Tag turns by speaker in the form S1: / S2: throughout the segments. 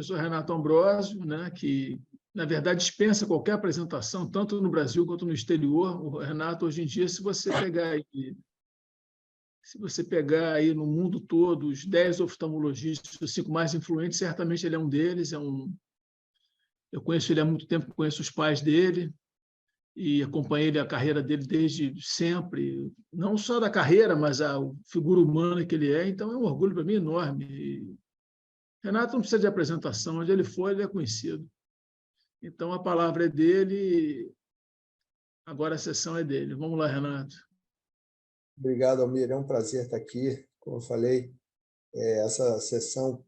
S1: professor Renato Ambrosio, né, que, na verdade, dispensa qualquer apresentação, tanto no Brasil quanto no exterior. O Renato, hoje em dia, se você pegar aí no mundo todo os 10 oftalmologistas, os 5 mais influentes, certamente ele é um deles. Eu conheço ele há muito tempo, conheço os pais dele e acompanhei a carreira dele desde sempre, não só da carreira, mas a figura humana que ele é. Então, é um orgulho para mim enorme. E Renato não precisa de apresentação, onde ele for, ele é conhecido. Então, a palavra é dele, agora a sessão é dele. Vamos lá, Renato.
S2: Obrigado, Almir. É um prazer estar aqui. Como eu falei, essa sessão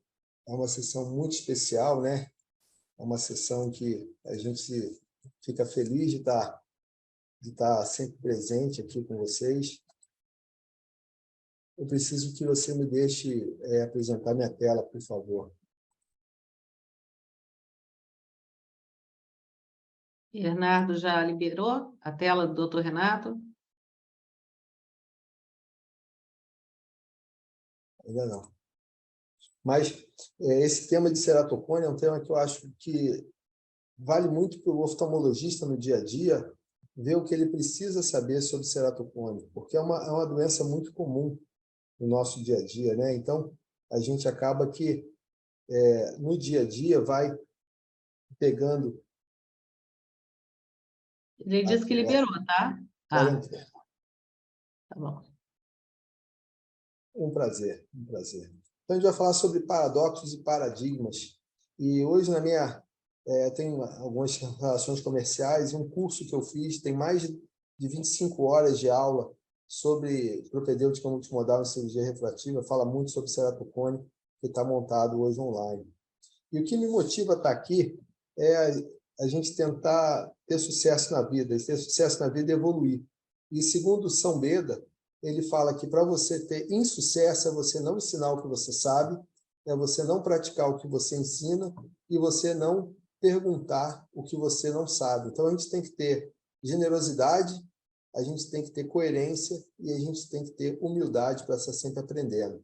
S2: é uma sessão muito especial, né? É uma sessão que a gente fica feliz de estar sempre presente aqui com vocês. Eu preciso que você me deixe apresentar minha tela, por favor.
S3: Bernardo já liberou a tela do Dr. Renato?
S2: Ainda não. Mas esse tema de ceratocone é um tema que eu acho que vale muito para o oftalmologista no dia a dia ver o que ele precisa saber sobre ceratocone, porque é uma doença muito comum no nosso dia a dia, né? Então, a gente acaba que no dia a dia vai pegando...
S3: Ele disse que liberou, tá?
S2: Podem
S3: Ah,
S2: ver.
S3: tá bom.
S2: Um prazer, um prazer. Então, a gente vai falar sobre paradoxos e paradigmas. E hoje, tenho algumas relações comerciais e um curso que eu fiz, tem mais de 25 horas de aula sobre propedêutica multimodal em cirurgia refrativa, fala muito sobre ceratocone, que está montado hoje online. E o que me motiva a estar aqui é a gente tentar ter sucesso na vida, e ter sucesso na vida é evoluir. E segundo São Beda, ele fala que para você ter insucesso é você não ensinar o que você sabe, é você não praticar o que você ensina e você não perguntar o que você não sabe. Então, a gente tem que ter generosidade, a gente tem que ter coerência e a gente tem que ter humildade para estar sempre aprendendo.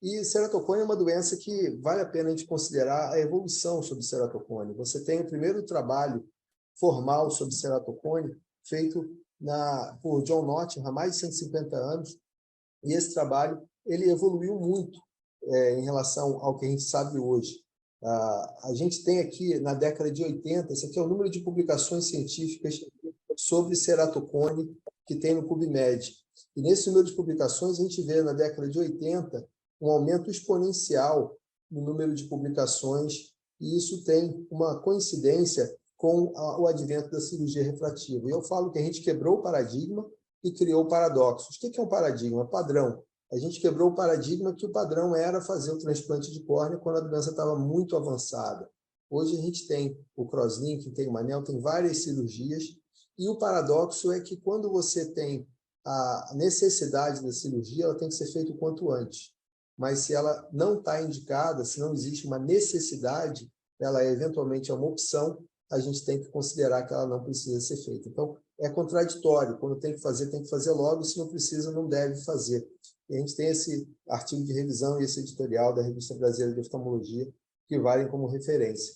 S2: E ceratocone é uma doença que vale a pena a gente considerar a evolução sobre ceratocone. Você tem o primeiro trabalho formal sobre ceratocone feito por John Nottingham há mais de 150 anos, e esse trabalho ele evoluiu muito em relação ao que a gente sabe hoje. A gente tem aqui, na década de 80, esse aqui é o número de publicações científicas sobre ceratocone que tem no PubMed. E nesse número de publicações, a gente vê, na década de 80, um aumento exponencial no número de publicações, e isso tem uma coincidência com o advento da cirurgia refrativa. E eu falo que a gente quebrou o paradigma e criou paradoxos. O que é um paradigma? Padrão. A gente quebrou o paradigma que o padrão era fazer o transplante de córnea quando a doença estava muito avançada. Hoje a gente tem o crosslink, tem o Manel, tem várias cirurgias, e o paradoxo é que quando você tem a necessidade da cirurgia, ela tem que ser feita o quanto antes. Mas se ela não está indicada, se não existe uma necessidade, ela eventualmente é uma opção, a gente tem que considerar que ela não precisa ser feita. Então, é contraditório. Quando tem que fazer logo, se não precisa, não deve fazer. E a gente tem esse artigo de revisão e esse editorial da Revista Brasileira de Oftalmologia que valem como referência.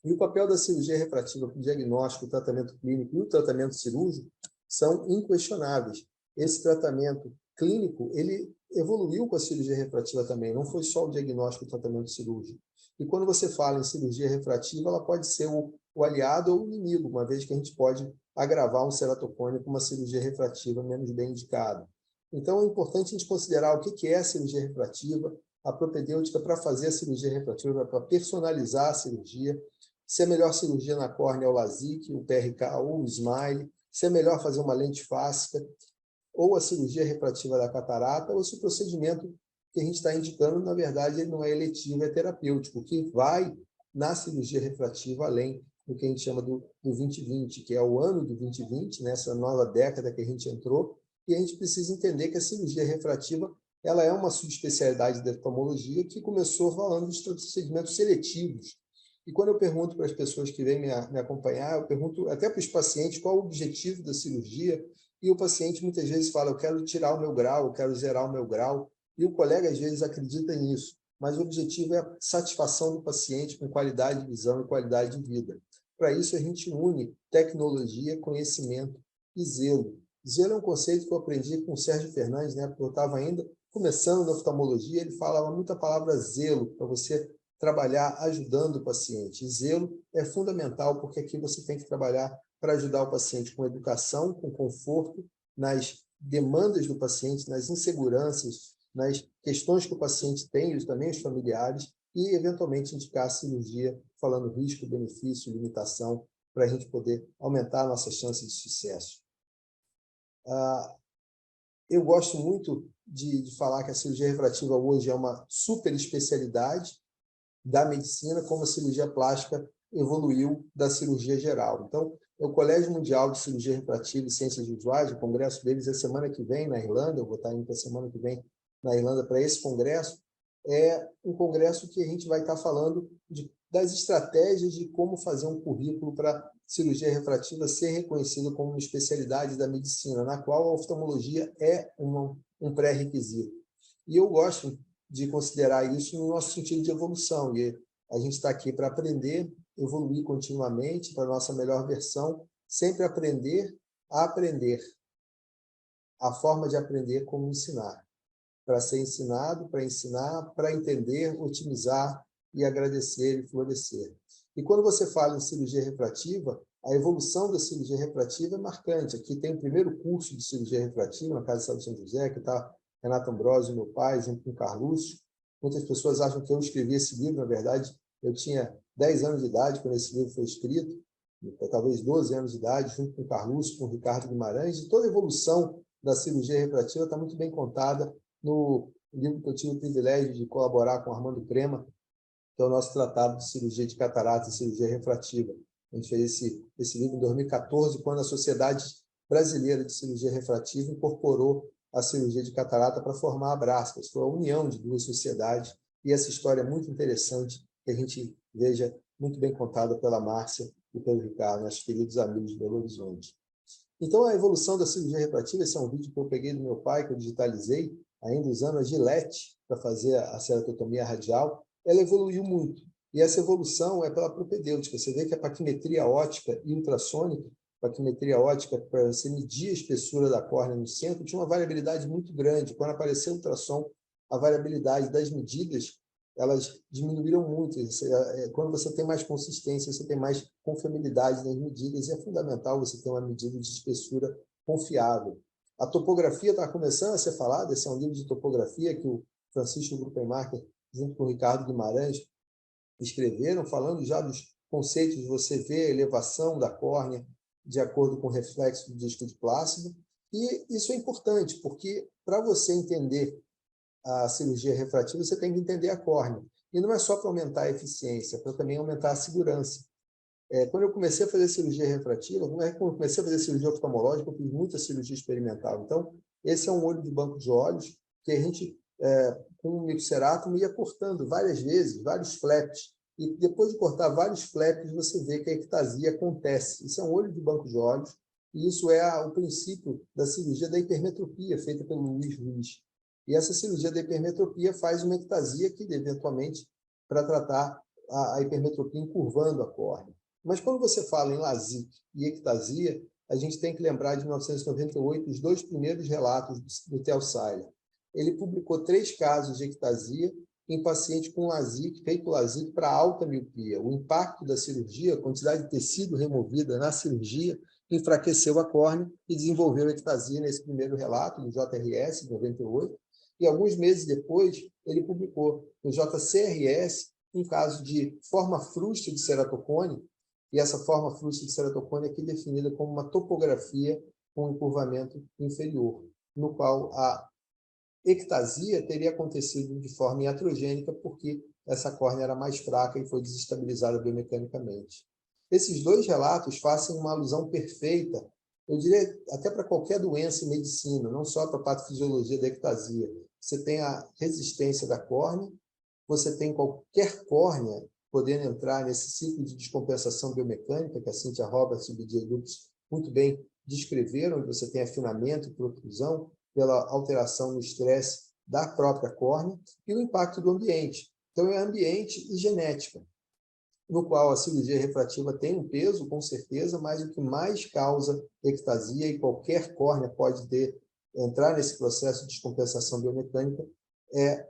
S2: E o papel da cirurgia refrativa para o diagnóstico, o tratamento clínico e o tratamento cirúrgico são inquestionáveis. Esse tratamento clínico, ele evoluiu com a cirurgia refrativa também, não foi só o diagnóstico e o tratamento cirúrgico. E quando você fala em cirurgia refrativa, ela pode ser o aliado ou o inimigo, uma vez que a gente pode agravar um ceratocone com uma cirurgia refrativa menos bem indicada. Então, é importante a gente considerar o que é a cirurgia refrativa, a propedêutica para fazer a cirurgia refrativa, para personalizar a cirurgia, se é melhor cirurgia na córnea o LASIK, o PRK ou o SMILE, se é melhor fazer uma lente fáscica, ou a cirurgia refrativa da catarata, ou se o procedimento que a gente está indicando, na verdade, ele não é eletivo, é terapêutico, que vai na cirurgia refrativa além do que a gente chama do 2020, que é o ano do 2020, nessa nova década que a gente entrou, e a gente precisa entender que a cirurgia refrativa ela é uma subespecialidade da oftalmologia que começou falando de procedimentos seletivos. E quando eu pergunto para as pessoas que vêm me acompanhar, eu pergunto até para os pacientes qual o objetivo da cirurgia, e o paciente muitas vezes fala, eu quero tirar o meu grau, eu quero zerar o meu grau, e o colega às vezes acredita nisso. mas o objetivo é a satisfação do paciente com qualidade de visão e qualidade de vida. Para isso, a gente une tecnologia, conhecimento e zelo. Zelo é um conceito que eu aprendi com o Sérgio Fernandes, né? Porque eu estava ainda começando na oftalmologia, ele falava muito a palavra zelo, para você trabalhar ajudando o paciente. E zelo é fundamental, porque aqui você tem que trabalhar para ajudar o paciente com educação, com conforto, nas demandas do paciente, nas inseguranças, nas questões que o paciente tem, e também os familiares, e, eventualmente, indicar a cirurgia, falando risco, benefício, limitação, para a gente poder aumentar a nossa chance de sucesso. Eu gosto muito de falar que a cirurgia refrativa hoje é uma super especialidade da medicina, como a cirurgia plástica evoluiu da cirurgia geral. Então, o Colégio Mundial de Cirurgia Refrativa e Ciências Visuais, o congresso deles é semana que vem na Irlanda, eu vou estar indo para a semana que vem na Irlanda para esse congresso, é um congresso que a gente vai estar falando das estratégias de como fazer um currículo para cirurgia refrativa ser reconhecido como uma especialidade da medicina, na qual a oftalmologia é um pré-requisito. E eu gosto de considerar isso no nosso sentido de evolução, e a gente está aqui para aprender, evoluir continuamente para a nossa melhor versão, sempre aprender a aprender. A forma de aprender como ensinar. Para ser ensinado, para ensinar, para entender, otimizar e agradecer e florescer. E quando você fala em cirurgia refrativa, a evolução da cirurgia refrativa é marcante. Aqui tem o primeiro curso de cirurgia refrativa na Casa de Saúde São José, que está Renato Ambrosio, meu pai, junto com o Carluccio. Muitas pessoas acham que eu escrevi esse livro, na verdade, eu tinha 10 anos de idade quando esse livro foi escrito, talvez 12 anos de idade, junto com o Carluccio, com o Ricardo Guimarães, e toda a evolução da cirurgia refrativa está muito bem contada no livro que eu tive o privilégio de colaborar com Armando Crema, que é o nosso tratado de cirurgia de catarata e cirurgia refrativa. A gente fez esse livro em 2014, quando a Sociedade Brasileira de Cirurgia Refrativa incorporou a cirurgia de catarata para formar a Brascas. Foi a união de duas sociedades, e essa história é muito interessante, que a gente veja muito bem contada pela Márcia e pelo Ricardo, nossos queridos amigos de Belo Horizonte. Então, a evolução da cirurgia refrativa, esse é um vídeo que eu peguei do meu pai, que eu digitalizei, ainda usando a Gillette para fazer a ceratotomia radial, ela evoluiu muito. E essa evolução é pela propedêutica. Você vê que a paquimetria óptica e ultrassônica, paquimetria óptica para você medir a espessura da córnea no centro, tinha uma variabilidade muito grande. Quando apareceu o ultrassom, a variabilidade das medidas, elas diminuíram muito. Quando você tem mais consistência, você tem mais confiabilidade nas medidas, e é fundamental você ter uma medida de espessura confiável. A topografia está começando a ser falada, esse é um livro de topografia que o Francisco Gruppenmacher, junto com o Ricardo Guimarães, escreveram, falando já dos conceitos de você ver a elevação da córnea de acordo com o reflexo do disco de Plácido. E isso é importante, porque para você entender a cirurgia refrativa, você tem que entender a córnea. E não é só para aumentar a eficiência, é para também aumentar a segurança. Quando eu comecei a fazer cirurgia refrativa, quando eu comecei a fazer cirurgia oftalmológica, eu fiz muita cirurgia experimental. Então, esse é um olho de banco de olhos que a gente, com o mixerátomo, ia cortando várias vezes, vários flaps. E depois de cortar vários flaps, você vê que a ectasia acontece. Isso é um olho de banco de olhos, e isso é o princípio da cirurgia da hipermetropia, feita pelo Luiz Ruiz. E essa cirurgia da hipermetropia faz uma ectasia que, eventualmente, para tratar a hipermetropia encurvando a córnea. Mas quando você fala em LASIK e ectasia, a gente tem que lembrar de 1998, os 2 primeiros relatos do Theo Seiler. Ele publicou 3 casos de ectasia em paciente com LASIK, feito LASIK para alta miopia. O impacto da cirurgia, a quantidade de tecido removida na cirurgia, enfraqueceu a córnea e desenvolveu ectasia nesse primeiro relato, do JRS, de 98. E alguns meses depois, ele publicou no JCRS um caso de forma frustra de ceratocone, e essa forma frustra de ceratocone é aqui definida como uma topografia com encurvamento inferior, no qual a ectasia teria acontecido de forma iatrogênica, porque essa córnea era mais fraca e foi desestabilizada biomecanicamente. Esses 2 relatos fazem uma alusão perfeita, eu diria até para qualquer doença em medicina, não só para a patofisiologia da ectasia. Você tem a resistência da córnea, você tem qualquer córnea podendo entrar nesse ciclo de descompensação biomecânica, que a Cynthia Roberts e o B.J. Lux muito bem descreveram, você tem afinamento e protrusão pela alteração no estresse da própria córnea e o impacto do ambiente. Então, é ambiente e genética, no qual a cirurgia refrativa tem um peso, com certeza, mas o que mais causa ectasia, e qualquer córnea pode entrar nesse processo de descompensação biomecânica, é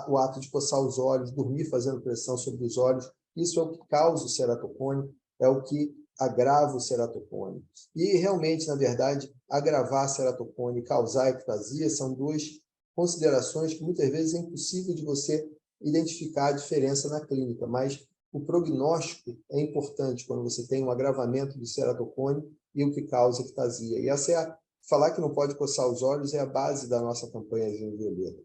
S2: o ato de coçar os olhos, dormir fazendo pressão sobre os olhos. Isso é o que causa o ceratocone, é o que agrava o ceratocone. E, realmente, na verdade, agravar a ceratocone e causar ectasia são duas considerações que, muitas vezes, é impossível de você identificar a diferença na clínica, mas o prognóstico é importante quando você tem um agravamento do ceratocone e o que causa ectasia. E falar que não pode coçar os olhos é a base da nossa campanha de violeta.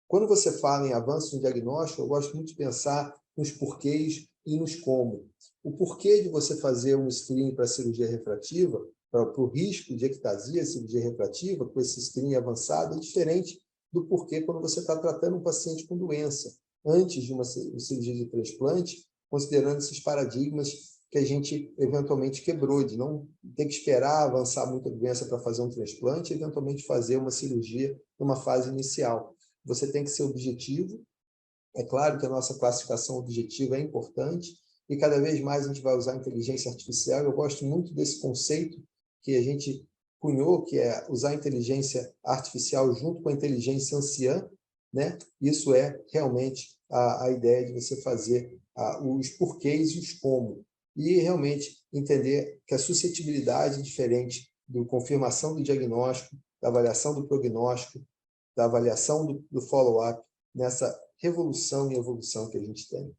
S2: Quando você fala em avanço no diagnóstico, eu gosto muito de pensar nos porquês e nos como. O porquê de você fazer um screening para cirurgia refrativa, para o risco de ectasia, cirurgia refrativa, com esse screening avançado, é diferente do porquê quando você está tratando um paciente com doença, antes de uma cirurgia de transplante, considerando esses paradigmas que a gente eventualmente quebrou, de não ter que esperar avançar muito a doença para fazer um transplante e eventualmente fazer uma cirurgia numa fase inicial. Você tem que ser objetivo. É claro que a nossa classificação objetiva é importante e cada vez mais a gente vai usar inteligência artificial. Eu gosto muito desse conceito que a gente cunhou, que é usar a inteligência artificial junto com a inteligência anciã, né? Isso é realmente a ideia de você fazer os porquês e os como. E realmente entender que a suscetibilidade é diferente da confirmação do diagnóstico, da avaliação do prognóstico, da avaliação do follow-up, nessa revolução e evolução que a gente tem.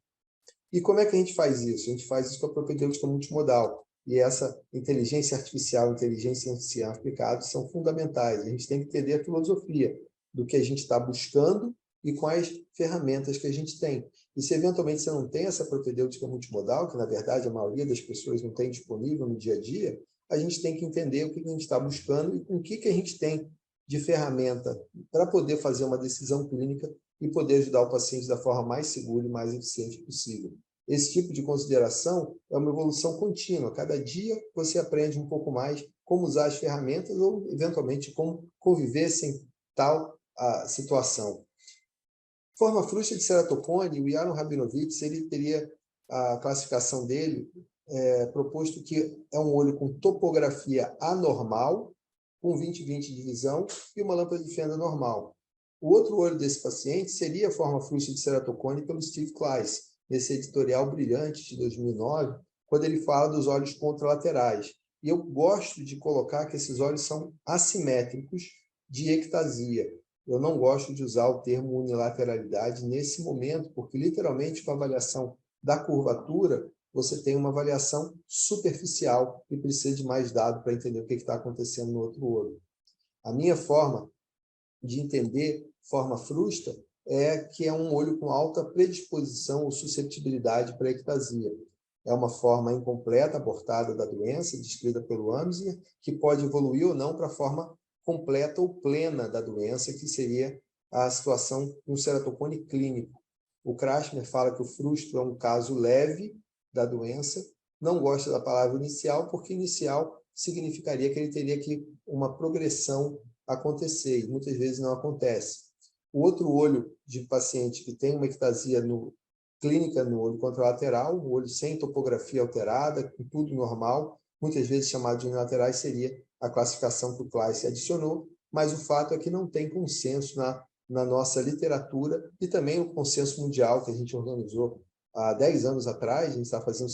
S2: E como é que a gente faz isso? A gente faz isso com a propedêutica multimodal. E essa inteligência artificial, inteligência anciã aplicada são fundamentais. A gente tem que entender a filosofia do que a gente está buscando e quais ferramentas que a gente tem. E se eventualmente você não tem essa propedêutica multimodal, que na verdade a maioria das pessoas não tem disponível no dia a dia, a gente tem que entender o que a gente está buscando e com o que a gente tem de ferramenta para poder fazer uma decisão clínica e poder ajudar o paciente da forma mais segura e mais eficiente possível. Esse tipo de consideração é uma evolução contínua. Cada dia você aprende um pouco mais como usar as ferramentas ou, eventualmente, como conviver sem tal situação. Forma frustra de ceratocone, o Yaron Rabinovitz, ele teria a classificação dele proposto que é um olho com topografia anormal, com 20/20 de visão e uma lâmpada de fenda normal. O outro olho desse paciente seria a forma frustra de ceratocone pelo Steve Kleiss, nesse editorial brilhante de 2009, quando ele fala dos olhos contralaterais. E eu gosto de colocar que esses olhos são assimétricos de ectasia. Eu não gosto de usar o termo unilateralidade nesse momento, porque literalmente com a avaliação da curvatura, você tem uma avaliação superficial e precisa de mais dado para entender o que está acontecendo no outro olho. A minha forma de entender forma frustra é que é um olho com alta predisposição ou susceptibilidade para ectasia. É uma forma incompleta, abortada da doença, descrita pelo Amsinger, que pode evoluir ou não para a forma completa ou plena da doença, que seria a situação no ceratocone clínico. O Krasner fala que o frustro é um caso leve da doença, não gosta da palavra inicial, porque inicial significaria que ele teria que uma progressão acontecer, e muitas vezes não acontece. O outro olho de paciente que tem uma ectasia clínica no olho contralateral, um olho sem topografia alterada, com tudo normal, muitas vezes chamado de unilaterais, seria a classificação que o Kleiss adicionou, mas o fato é que não tem consenso na nossa literatura e também o consenso mundial que a gente organizou há 10 anos atrás. A gente está fazendo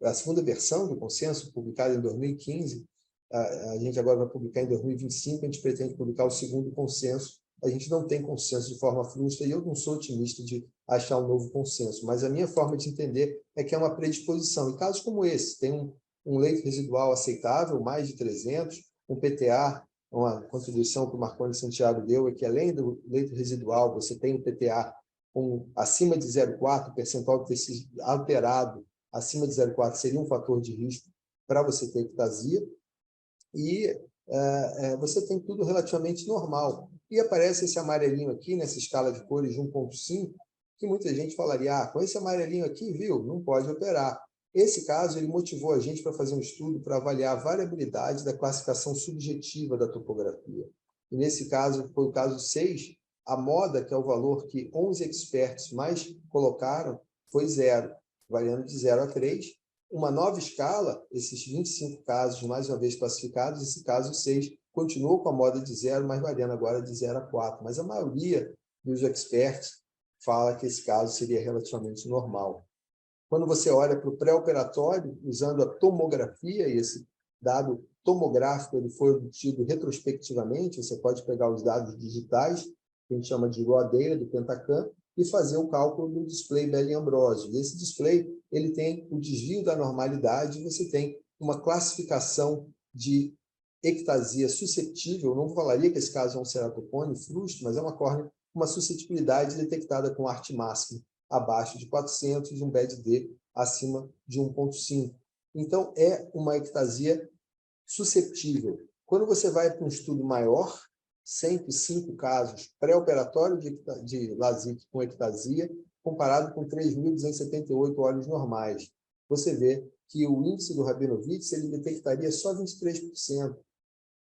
S2: a segunda versão do consenso, publicada em 2015, a gente agora vai publicar em 2025, a gente pretende publicar o segundo consenso. A gente não tem consenso de forma frustra e eu não sou otimista de achar um novo consenso, mas a minha forma de entender é que é uma predisposição. Em casos como esse, tem um leito residual aceitável, mais de 300, um PTA, uma contribuição que o Marconi Santiago deu, é que além do leito residual, você tem um PTA acima de 0,4, percentual de tecido alterado acima de 0,4 seria um fator de risco para você ter ectasia, e você tem tudo relativamente normal. E aparece esse amarelinho aqui, nessa escala de cores de 1,5, que muita gente falaria, com esse amarelinho aqui, viu, não pode operar. Esse caso, ele motivou a gente para fazer um estudo para avaliar a variabilidade da classificação subjetiva da topografia. E nesse caso, foi o caso 6, A moda, que é o valor que 11 experts mais colocaram, foi 0, variando de 0 a 3. Uma nova escala, esses 25 casos, mais uma vez classificados, esse caso 6 continuou com a moda de 0, mas variando agora de 0 a 4. Mas a maioria dos experts fala que esse caso seria relativamente normal. Quando você olha para o pré-operatório, usando a tomografia, e esse dado tomográfico ele foi obtido retrospectivamente, você pode pegar os dados digitais, que a gente chama de raw data do Pentacam, e fazer o cálculo do display Belli-Ambrosio. E esse display ele tem o desvio da normalidade, você tem uma classificação de ectasia susceptível, não falaria que esse caso é um ceratocone frustro, mas é uma córnea com uma suscetibilidade detectada com arte máximo abaixo de 400 e um BED-D acima de 1,5. Então, é uma ectasia susceptível. Quando você vai para um estudo maior, 105 casos pré-operatório de LASIK com ectasia, comparado com 3.278 olhos normais, você vê que o índice do Rabinovitch ele detectaria só 23%,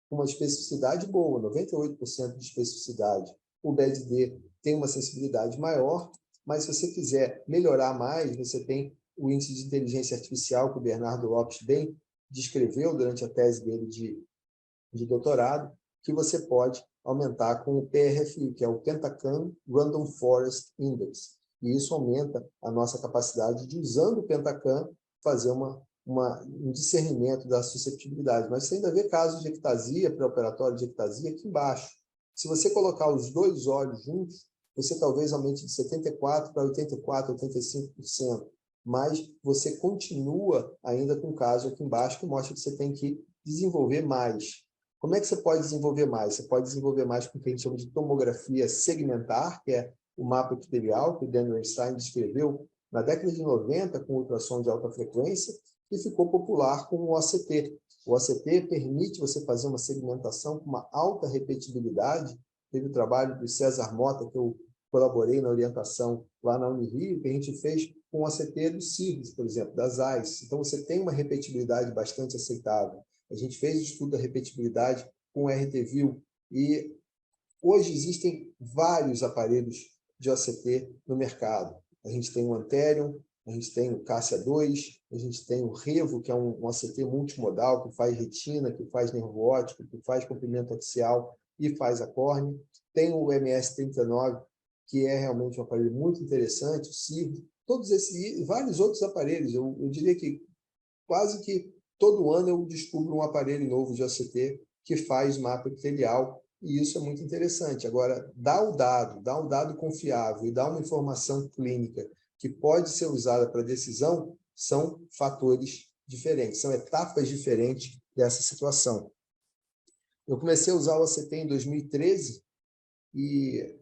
S2: com uma especificidade boa, 98% de especificidade. O BED-D tem uma sensibilidade maior, mas se você quiser melhorar mais, você tem o índice de inteligência artificial que o Bernardo Lopes bem descreveu durante a tese dele de doutorado, que você pode aumentar com o PRFI, que é o Pentacam Random Forest Index. E isso aumenta a nossa capacidade de, usando o Pentacam, fazer um discernimento da susceptibilidade. Mas você ainda vê casos de ectasia, pré-operatório de ectasia, aqui embaixo. Se você colocar os dois olhos juntos, você talvez aumente de 74% para 84%, 85%. Mas você continua ainda com o caso aqui embaixo, que mostra que você tem que desenvolver mais. Como é que você pode desenvolver mais? Você pode desenvolver mais com o que a gente chama de tomografia segmentar, que é o mapa epitelial que o Daniel Einstein descreveu na década de 90 com ultrassom de alta frequência e ficou popular com o OCT. O OCT permite você fazer uma segmentação com uma alta repetibilidade. Teve o trabalho do César Mota, que eu colaborei na orientação lá na Unirio, que a gente fez com o OCT dos CIRS, por exemplo, das AIS. Então, você tem uma repetibilidade bastante aceitável. A gente fez o estudo da repetibilidade com o RTView e hoje existem vários aparelhos de OCT no mercado. A gente tem o Anterion, a gente tem o Cassia 2, a gente tem o Revo, que é um OCT multimodal, que faz retina, que faz nervo óptico, que faz comprimento axial e faz a córnea. Tem o MS-39, que é realmente um aparelho muito interessante, o CIRD, todos esses e vários outros aparelhos. Eu diria que quase que todo ano eu descubro um aparelho novo de OCT que faz mapa epitelial, e isso é muito interessante. Agora, dar um dado confiável e dar uma informação clínica que pode ser usada para decisão são fatores diferentes, são etapas diferentes dessa situação. Eu comecei a usar o OCT em 2013 e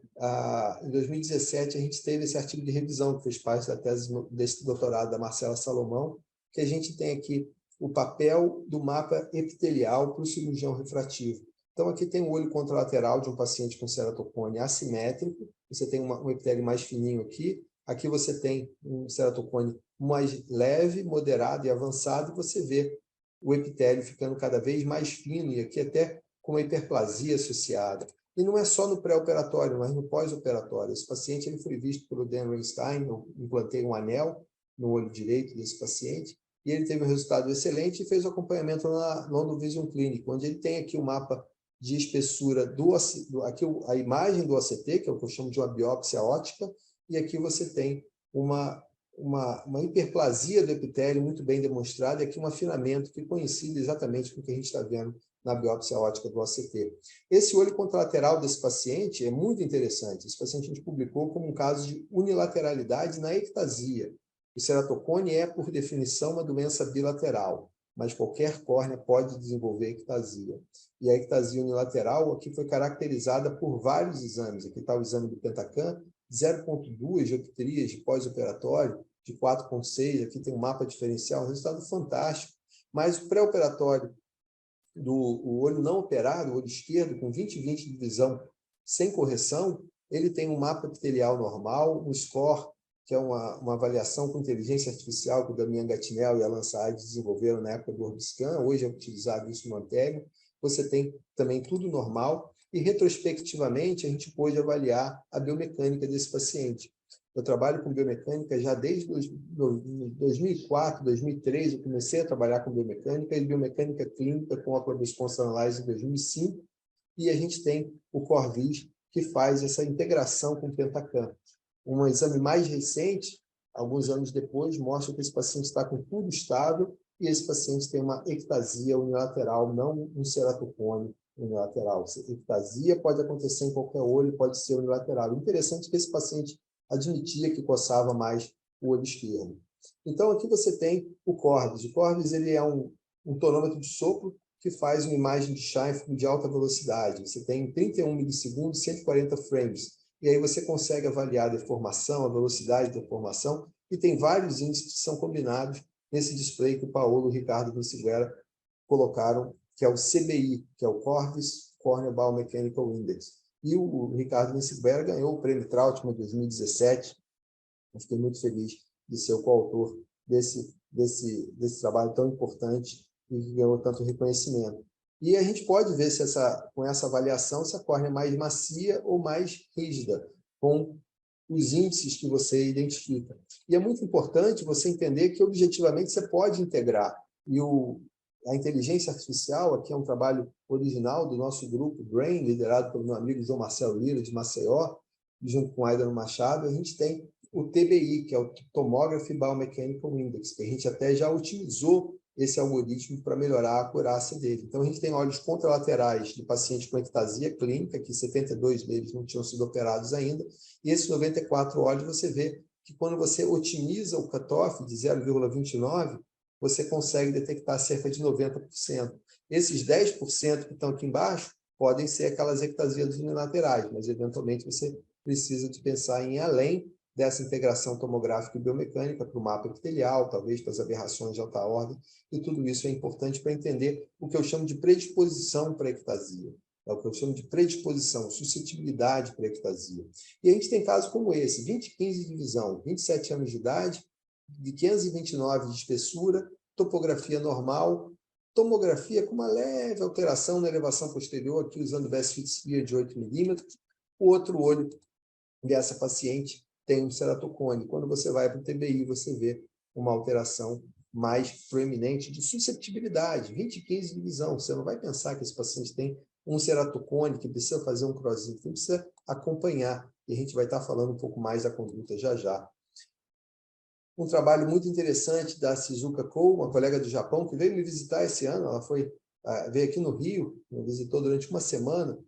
S2: em 2017 a gente teve esse artigo de revisão que fez parte da tese desse doutorado da Marcela Salomão, que a gente tem aqui o papel do mapa epitelial para o cirurgião refrativo. Então, aqui tem o olho contralateral de um paciente com ceratocone assimétrico, você tem um epitélio mais fininho aqui, aqui você tem um ceratocone mais leve, moderado e avançado, e você vê o epitélio ficando cada vez mais fino, e aqui até com uma hiperplasia associada. E não é só no pré-operatório, mas no pós-operatório. Esse paciente ele foi visto pelo Dan Weinstein, eu implantei um anel no olho direito desse paciente, e ele teve um resultado excelente e fez o acompanhamento na London Vision Clinic, onde ele tem aqui o mapa de espessura aqui a imagem do OCT, que é o que eu chamo de uma biópsia óptica, e aqui você tem uma hiperplasia do epitélio muito bem demonstrada, e aqui um afinamento que coincide exatamente com o que a gente está vendo na biópsia óptica do OCT. Esse olho contralateral desse paciente é muito interessante. Esse paciente a gente publicou como um caso de unilateralidade na ectasia. O ceratocone é, por definição, uma doença bilateral, mas qualquer córnea pode desenvolver ectasia. E a ectasia unilateral aqui foi caracterizada por vários exames. Aqui está o exame do Pentacam, 0,2 dioptrias de pós-operatório, de 4,6, aqui tem um mapa diferencial, um resultado fantástico. Mas o pré-operatório do olho não operado, o olho esquerdo, com 20/20 de visão sem correção, ele tem um mapa epitelial normal, um score, que é uma avaliação com inteligência artificial que o Damian Gatinel e Alan Saad desenvolveram na época do Orbiscan, hoje é utilizado isso no Anterion. você tem também tudo normal, e retrospectivamente a gente pôde avaliar a biomecânica desse paciente. Eu trabalho com biomecânica já desde 2004, 2003, eu comecei a trabalhar com biomecânica, e biomecânica clínica com a Upper Response Analysis em 2005, e a gente tem o Corvis, que faz essa integração com o Pentacam. Um exame mais recente, alguns anos depois, mostra que esse paciente está com tudo estável, e esse paciente tem uma ectasia unilateral, não um ceratocone unilateral. Ectasia pode acontecer em qualquer olho, pode ser unilateral. Interessante que esse paciente admitia que coçava mais o olho esquerdo. Então, aqui você tem o Corvis. O Corvis ele é um tonômetro de sopro que faz uma imagem de Scheinfeld de alta velocidade. Você tem 31 milissegundos, 140 frames. E aí você consegue avaliar a deformação, a velocidade da deformação, e tem vários índices que são combinados nesse display que o Paulo e o Ricardo Vinciguera colocaram, que é o CBI, que é o Corvis Corneal Biomechanical Index. E o Ricardo Vinciguera ganhou o Prêmio Trautmann em 2017. Eu fiquei muito feliz de ser o coautor desse trabalho tão importante e que ganhou tanto reconhecimento. E a gente pode ver se com essa avaliação se a córnea é mais macia ou mais rígida, com os índices que você identifica. E é muito importante você entender que, objetivamente, você pode integrar. E a inteligência artificial, aqui é um trabalho original do nosso grupo Brain, liderado pelo meu amigo João Marcelo Lira, de Maceió, junto com Aidan Machado. A gente tem o TBI, que é o Tomography Biomechanical Index, que a gente até já utilizou esse algoritmo para melhorar a acurácia dele. Então, a gente tem olhos contralaterais de pacientes com ectasia clínica, que 72 deles não tinham sido operados ainda, e esses 94 olhos você vê que quando você otimiza o cutoff de 0,29, você consegue detectar cerca de 90%. Esses 10% que estão aqui embaixo podem ser aquelas ectasias unilaterais, mas eventualmente você precisa de pensar em ir além dessa integração tomográfica e biomecânica para o mapa epitelial, talvez para as aberrações de alta ordem, e tudo isso é importante para entender o que eu chamo de predisposição para a ectasia. É o que eu chamo de predisposição, suscetibilidade para a ectasia. E a gente tem casos como esse, 20/15 de visão, 27 anos de idade, de 529 de espessura, topografia normal, tomografia com uma leve alteração na elevação posterior, aqui usando o Best Fit Sphere de 8 milímetros. O outro olho dessa paciente tem um ceratocone. Quando você vai para o TBI, você vê uma alteração mais proeminente de susceptibilidade, 20/15 de visão. Você não vai pensar que esse paciente tem um ceratocone, que precisa fazer um crossinho, que precisa acompanhar. E a gente vai estar falando um pouco mais da conduta já já. Um trabalho muito interessante da Shizuka Kou, uma colega do Japão, que veio me visitar esse ano. Ela veio aqui no Rio, me visitou durante uma semana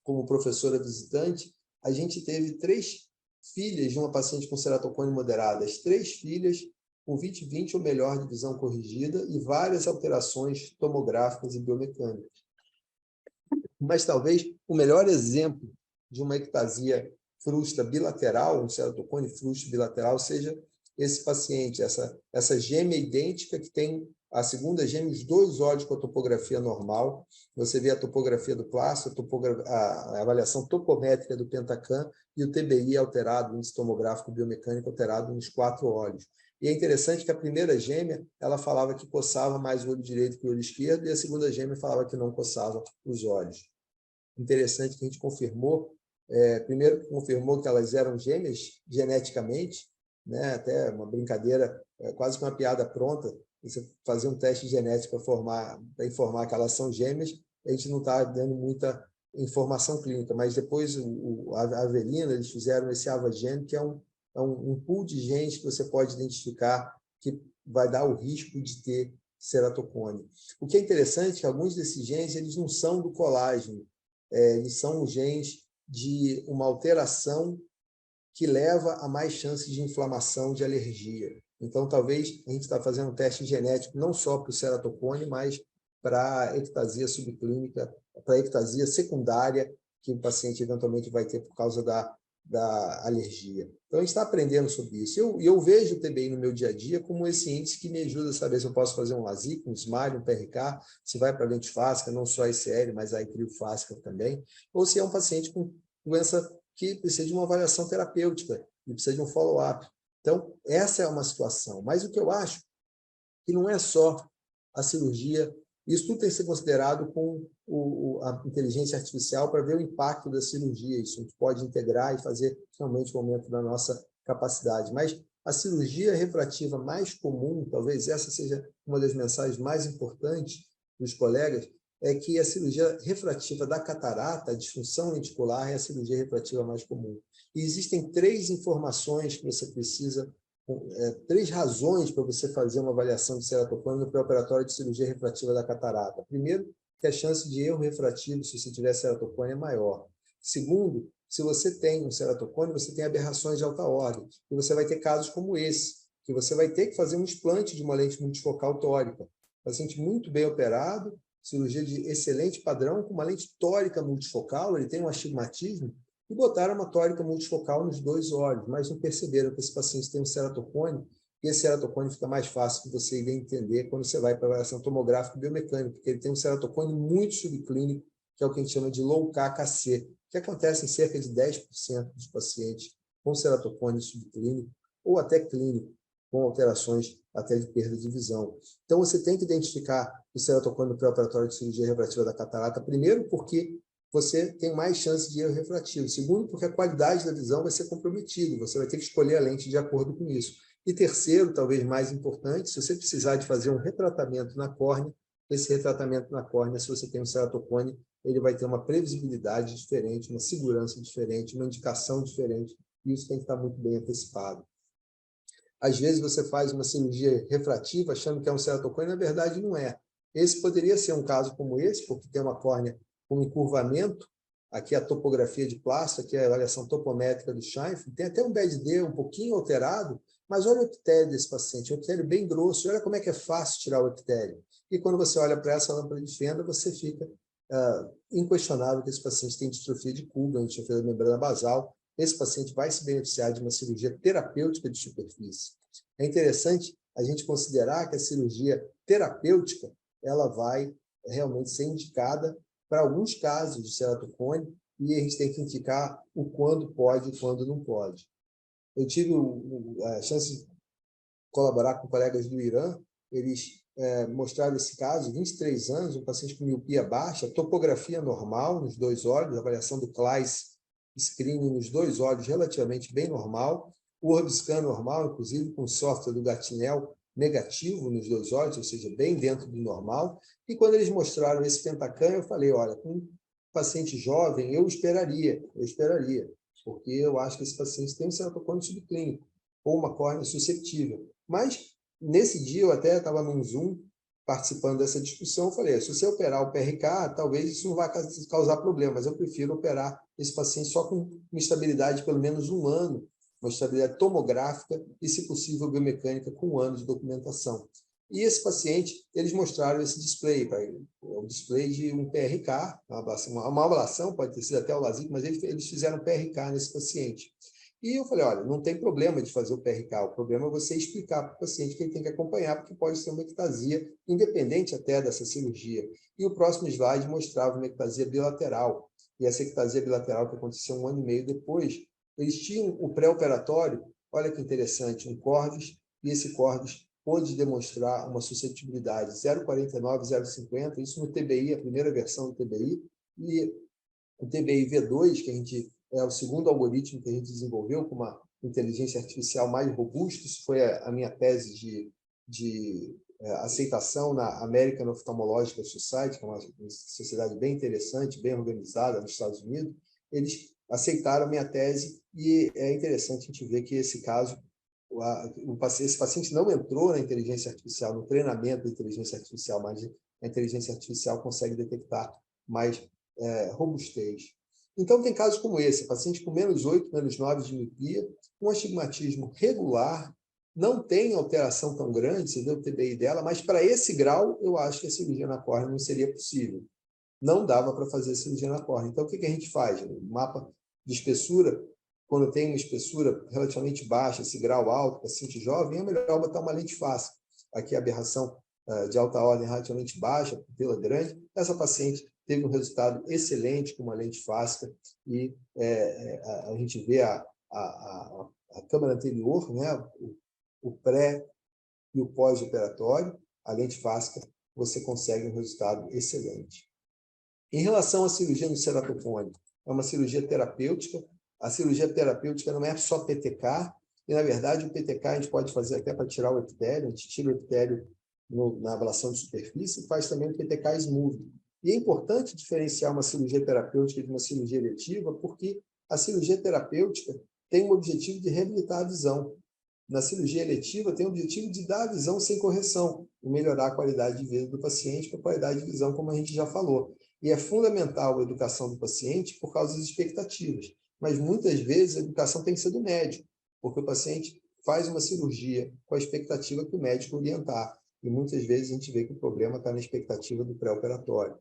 S2: como professora visitante. A gente teve 3 filhas de uma paciente com ceratocone moderada, as 3 filhas com 20/20 ou melhor de visão corrigida e várias alterações tomográficas e biomecânicas. Mas talvez o melhor exemplo de uma ectasia frustra bilateral, um ceratocone frustro bilateral, seja esse paciente, essa gêmea idêntica que tem a segunda gêmea, os 2 olhos com a topografia normal. Você vê a topografia do plástico, a avaliação topométrica do Pentacam e o TBI alterado, o índice tomográfico biomecânico alterado nos 4 olhos. E é interessante que a primeira gêmea, ela falava que coçava mais o olho direito que o olho esquerdo, e a segunda gêmea falava que não coçava os olhos. Interessante que a gente confirmou, primeiro confirmou que elas eram gêmeas geneticamente, né? Até uma brincadeira, quase que uma piada pronta, você fazer um teste genético para informar que elas são gêmeas, a gente não está dando muita informação clínica, mas depois a Avelina, eles fizeram esse AvaGene, que é um pool de genes que você pode identificar que vai dar o risco de ter ceratocone. O que é interessante é que alguns desses genes eles não são do colágeno, eles são genes de uma alteração que leva a mais chances de inflamação, de alergia. Então, talvez a gente está fazendo um teste genético não só para o ceratocone, mas para a ectasia subclínica, para a ectasia secundária, que o paciente eventualmente vai ter por causa da alergia. Então, a gente está aprendendo sobre isso. Eu vejo o TBI no meu dia a dia como esse índice que me ajuda a saber se eu posso fazer um LASIK, um SMILE, um PRK, se vai para a lente fáscica, não só a ICL, mas a criofáscica também, ou se é um paciente com doença que precisa de uma avaliação terapêutica e precisa de um follow-up. Então, essa é uma situação. Mas o que eu acho que não é só a cirurgia Isso tudo tem que ser considerado com a inteligência artificial para ver o impacto da cirurgia. Isso a gente pode integrar e fazer realmente o aumento da nossa capacidade. Mas a cirurgia refrativa mais comum, talvez essa seja uma das mensagens mais importantes dos colegas, é que a cirurgia refrativa da catarata, a disfunção lenticular, é a cirurgia refrativa mais comum. E existem 3 informações que você precisa, 3 razões para você fazer uma avaliação de ceratocone no pré-operatório de cirurgia refrativa da catarata. Primeiro, que a chance de erro refrativo, se você tiver ceratocone, é maior. Segundo, se você tem um ceratocone, você tem aberrações de alta ordem. E você vai ter casos como esse, que você vai ter que fazer um explante de uma lente multifocal tórica. Paciente muito bem operado, cirurgia de excelente padrão, com uma lente tórica multifocal, ele tem um astigmatismo, e botaram uma tórica multifocal nos 2 olhos, mas não perceberam que esse paciente tem um ceratocone, e esse ceratocone fica mais fácil de você entender quando você vai para a avaliação tomográfica biomecânica, porque ele tem um ceratocone muito subclínico, que é o que a gente chama de low KKC, que acontece em cerca de 10% dos pacientes com ceratocone subclínico ou até clínico, com alterações até de perda de visão. Então, você tem que identificar o ceratocone no pré-operatório de cirurgia refrativa da catarata, primeiro porque você tem mais chance de erro refrativo. Segundo, porque a qualidade da visão vai ser comprometida, você vai ter que escolher a lente de acordo com isso. E terceiro, talvez mais importante, se você precisar de fazer um retratamento na córnea, esse retratamento na córnea, se você tem um ceratocone, ele vai ter uma previsibilidade diferente, uma segurança diferente, uma indicação diferente, e isso tem que estar muito bem antecipado. Às vezes você faz uma cirurgia refrativa achando que é um ceratocone, na verdade não é. Esse poderia ser um caso como esse, porque tem uma córnea com encurvamento, aqui a topografia de plástico, aqui a avaliação topométrica do Scheinfeld, tem até um BED-D um pouquinho alterado, mas olha o epitélio desse paciente, um epitélio bem grosso, olha como é que é fácil tirar o epitélio. E quando você olha para essa lâmpada de fenda, você fica inquestionável que esse paciente tem distrofia de Coogan, distrofia da membrana basal. Esse paciente vai se beneficiar de uma cirurgia terapêutica de superfície. É interessante a gente considerar que a cirurgia terapêutica ela vai realmente ser indicada para alguns casos de ceratocone e a gente tem que indicar o quando pode e quando não pode. Eu tive a chance de colaborar com colegas do Irã, eles mostraram esse caso, 23 anos, um paciente com miopia baixa, topografia normal nos 2 olhos, avaliação do Kleist screening nos 2 olhos relativamente bem normal, o Orbiscan normal, inclusive com software do Gatinel negativo nos 2 olhos, ou seja, bem dentro do normal. E quando eles mostraram esse Pentacam, eu falei, olha, com um paciente jovem, eu esperaria, porque eu acho que esse paciente tem um ceratocone subclínico, ou uma córnea susceptível. Mas, nesse dia, eu até estava num Zoom, participando dessa discussão, eu falei, se você operar o PRK, talvez isso não vai causar problema, mas eu prefiro operar esse paciente só com uma estabilidade de pelo menos 1 ano, uma estabilidade tomográfica e, se possível, biomecânica com 1 ano de documentação. E esse paciente, eles mostraram esse display, o display de um PRK, uma ablação, pode ter sido até o LASIK, mas eles fizeram PRK nesse paciente. E eu falei, olha, não tem problema de fazer o PRK, o problema é você explicar para o paciente que ele tem que acompanhar, porque pode ser uma ectasia, independente até dessa cirurgia. E o próximo slide mostrava uma ectasia bilateral. E essa ectasia bilateral que aconteceu 1 ano e meio depois, eles tinham o pré-operatório, olha que interessante, um Corvus, e esse Corvus pôde demonstrar uma suscetibilidade 0,49, 0,50, isso no TBI, a primeira versão do TBI, e o TBI V2, que a gente é o segundo algoritmo que a gente desenvolveu com uma inteligência artificial mais robusta. Isso foi a minha tese de aceitação na American Ophthalmological Society, que é uma sociedade bem interessante, bem organizada nos Estados Unidos. Eles aceitaram a minha tese e é interessante a gente ver que esse caso, esse paciente não entrou na inteligência artificial, no treinamento da inteligência artificial, mas a inteligência artificial consegue detectar mais robustez. Então, tem casos como esse, paciente com -8, -9 de miopia, com astigmatismo regular, não tem alteração tão grande, você vê o TBI dela, mas para esse grau, eu acho que a cirurgia na córnea não seria possível. Não dava para fazer a cirurgia na córnea. Então, o que a gente faz? O mapa de espessura, quando tem uma espessura relativamente baixa, esse grau alto, paciente jovem, é melhor botar uma lente fácil. Aqui a aberração de alta ordem relativamente baixa, pupila grande. Essa paciente teve um resultado excelente com uma lente fáscica e a gente vê a câmara anterior, né, o pré e o pós-operatório, a lente fáscica você consegue um resultado excelente. Em relação à cirurgia no ceratocone, é uma cirurgia terapêutica. A cirurgia terapêutica não é só PTK, e, na verdade, o PTK a gente pode fazer até para tirar o epitélio, a gente tira o epitélio na ablação de superfície e faz também o PTK smooth. E é importante diferenciar uma cirurgia terapêutica de uma cirurgia eletiva, porque a cirurgia terapêutica tem o objetivo de reabilitar a visão. Na cirurgia eletiva, tem o objetivo de dar a visão sem correção, e melhorar a qualidade de vida do paciente para a qualidade de visão, como a gente já falou. E é fundamental a educação do paciente por causa das expectativas. Mas, muitas vezes, a educação tem que ser do médico, porque o paciente faz uma cirurgia com a expectativa que o médico orientar. E, muitas vezes, a gente vê que o problema está na expectativa do pré-operatório.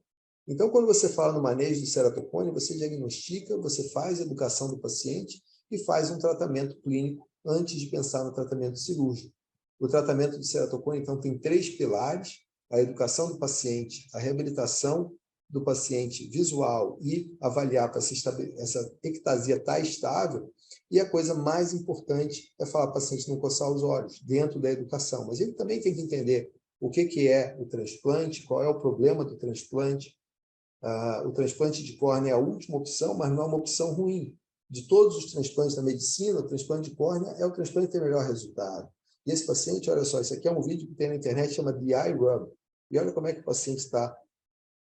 S2: Então, quando você fala no manejo do ceratocone, você diagnostica, você faz a educação do paciente e faz um tratamento clínico antes de pensar no tratamento cirúrgico. O tratamento do ceratocone, então, tem 3 pilares: a educação do paciente, a reabilitação do paciente visual e avaliar para se essa ectasia está estável. E a coisa mais importante é falar para o paciente não coçar os olhos, dentro da educação. Mas ele também tem que entender o que é o transplante, qual é o problema do transplante. O transplante de córnea é a última opção, mas não é uma opção ruim. De todos os transplantes da medicina, o transplante de córnea é o transplante que tem melhor resultado. E esse paciente, olha só, isso aqui é um vídeo que tem na internet, chama The Eye Rub. E olha como é que o paciente está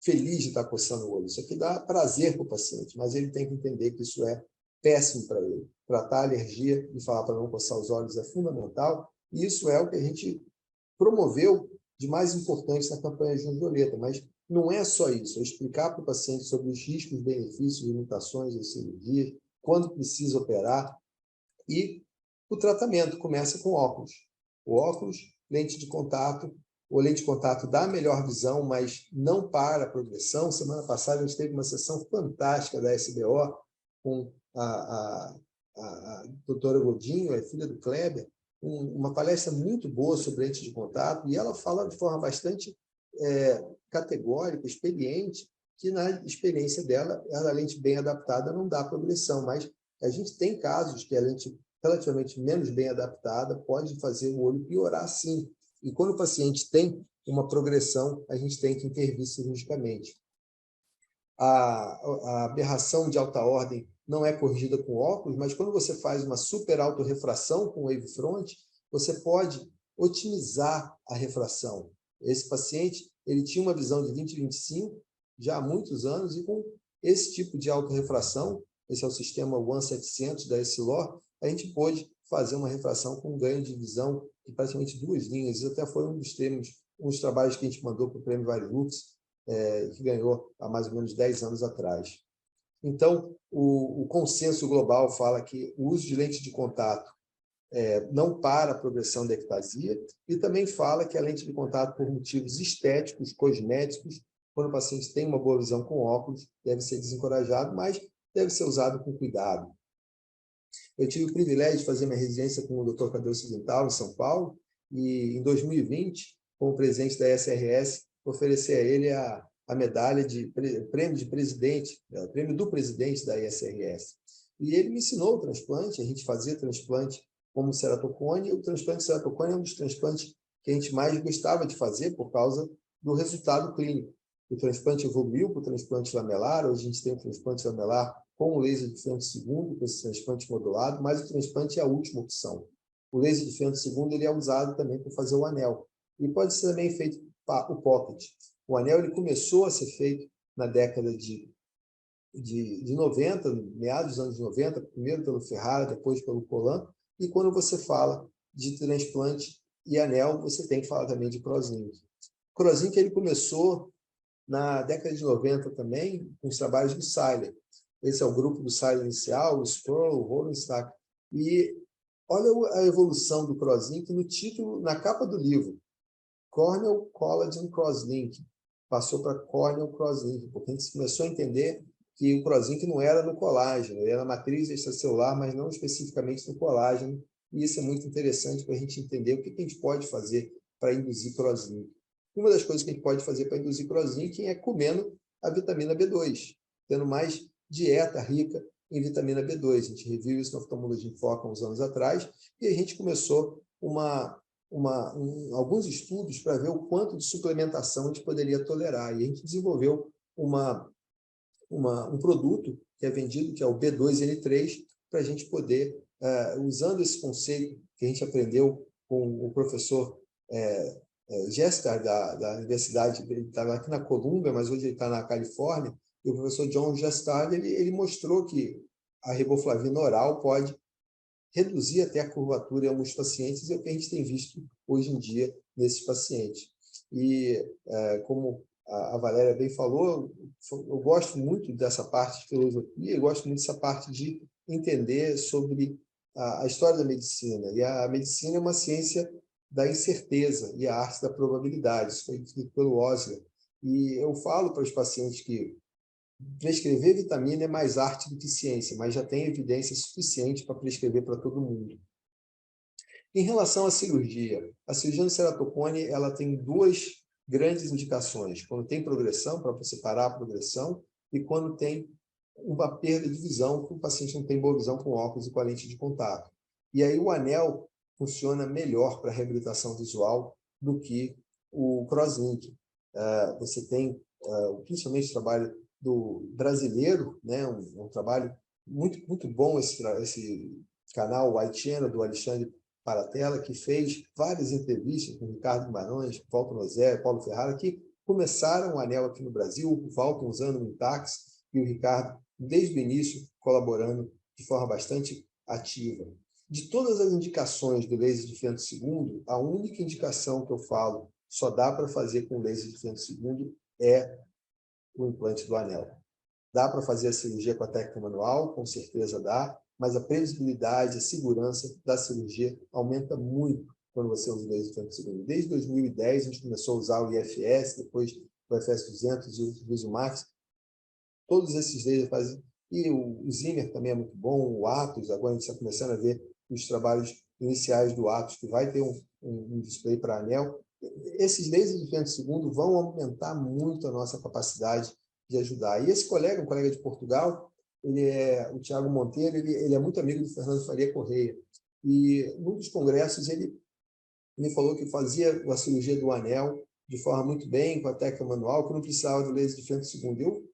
S2: feliz de estar coçando o olho. Isso aqui dá prazer para o paciente, mas ele tem que entender que isso é péssimo para ele. Tratar a alergia e falar para não coçar os olhos é fundamental, e isso é o que a gente promoveu de mais importante na campanha Junho Violeta, mas não é só isso, é explicar para o paciente sobre os riscos, benefícios, limitações das cirurgias, quando precisa operar, e o tratamento começa com óculos. O óculos, lente de contato, o lente de contato dá melhor visão, mas não para a progressão. Semana passada a gente teve uma sessão fantástica da SBO com a doutora Godinho, a filha do Kleber, uma palestra muito boa sobre lente de contato, e ela fala de forma bastante categórica, experiente, que na experiência dela, a lente bem adaptada não dá progressão, mas a gente tem casos que a lente relativamente menos bem adaptada pode fazer o olho piorar, sim. E quando o paciente tem uma progressão, a gente tem que intervir cirurgicamente. A aberração de alta ordem não é corrigida com óculos, mas quando você faz uma super autorrefração com o wavefront, você pode otimizar a refração. Esse paciente, ele tinha uma visão de 20/25 já há muitos anos, e com esse tipo de autorrefração, esse é o sistema 1700 da Essilor, a gente pôde fazer uma refração com ganho de visão de praticamente 2 linhas. Isso até foi um dos trabalhos que a gente mandou para o Prêmio Varilux, que ganhou há mais ou menos 10 anos atrás. Então, o consenso global fala que o uso de lente de contato não para a progressão da ectasia, e também fala que a lente de contato, por motivos estéticos, cosméticos, quando o paciente tem uma boa visão com óculos, deve ser desencorajado, mas deve ser usado com cuidado. Eu tive o privilégio de fazer minha residência com o Dr. Cadê Ocidental, em São Paulo, e em 2020, como presidente da SRS, oferecer a ele a medalha de prêmio de presidente, prêmio do presidente da ISRS. E ele me ensinou o transplante, a gente fazia transplante como ceratocone, e o transplante de ceratocone é um dos transplantes que a gente mais gostava de fazer por causa do resultado clínico. O transplante evoluiu para o transplante lamelar, hoje a gente tem o transplante lamelar com o laser de fento segundo, com esse transplante modulado, mas o transplante é a última opção. O laser de fento segundo ele é usado também para fazer o anel. E pode ser também feito o pocket. O anel ele começou a ser feito na década de 90, meados dos anos 90, primeiro pelo Ferrara, depois pelo Colan, e quando você fala de transplante e anel, você tem que falar também de Crosslink. O Crosslink ele começou na década de 90 também, com os trabalhos do Seiler. Esse é o grupo do Seiler inicial, o Sproul, o Rolenstack. E olha a evolução do Crosslink no título, na capa do livro. Corneal Collagen Crosslink. Passou para Corneal Crosslink, porque a gente começou a entender que o Crosslink não era no colágeno, ele era na matriz extracelular, mas não especificamente no colágeno. E isso é muito interessante para a gente entender o que a gente pode fazer para induzir Crosslink. Uma das coisas que a gente pode fazer para induzir Crosslink é comendo a vitamina B2, tendo mais dieta rica em vitamina B2. A gente reviu isso na Oftalmologia em Foco há uns anos atrás, e a gente começou uma alguns estudos para ver o quanto de suplementação a gente poderia tolerar. E a gente desenvolveu um produto que é vendido, que é o B2N3, para a gente poder, usando esse conceito que a gente aprendeu com o professor Jester, da universidade, ele estava aqui na Colômbia, mas hoje ele está na Califórnia, e o professor John Jester, ele mostrou que a riboflavina oral pode reduzir até a curvatura em alguns pacientes, e é o que a gente tem visto hoje em dia nesses pacientes. E, como a Valéria bem falou, eu gosto muito dessa parte de filosofia, eu gosto muito dessa parte de entender sobre a história da medicina. E a medicina é uma ciência da incerteza e a arte da probabilidade. Isso foi escrito pelo Osler. E eu falo para os pacientes que prescrever vitamina é mais arte do que ciência, mas já tem evidência suficiente para prescrever para todo mundo. Em relação à cirurgia, a cirurgia no ceratocone ela tem duas grandes indicações: quando tem progressão, para você parar a progressão, e quando tem uma perda de visão, que o paciente não tem boa visão com óculos e com a lente de contato. E aí o anel funciona melhor para a reabilitação visual do que o crosslink. Você tem, principalmente o trabalho do brasileiro, né, um trabalho muito, muito bom, esse canal White Channel, do Alexandre Paratella, que fez várias entrevistas com Ricardo Guimarães, Walter Nozé, Paulo Ferrara, que começaram o anel aqui no Brasil, o Walter usando o Intax e o Ricardo, desde o início, colaborando de forma bastante ativa. De todas as indicações do laser de femto segundo, a única indicação que eu falo só dá para fazer com laser de femto segundo é o implante do anel. Dá para fazer a cirurgia com a técnica manual? Com certeza dá, mas a previsibilidade, a segurança da cirurgia aumenta muito quando você usa o laser de femto segundo. Desde 2010, a gente começou a usar o IFS, depois o IFS 200 e o Visumax. Todos esses lasers fazem. E o Zimmer também é muito bom, o Atos, agora a gente está começando a ver os trabalhos iniciais do Atos, que vai ter um display para anel. Esses lasers de femto segundo vão aumentar muito a nossa capacidade de ajudar. E esse colega, um colega de Portugal, o Tiago Monteiro, ele é muito amigo do Fernando Faria Correia. E num dos congressos ele me falou que fazia a cirurgia do anel de forma muito bem, com a técnica manual, que não precisava do laser de femto segundo. Eu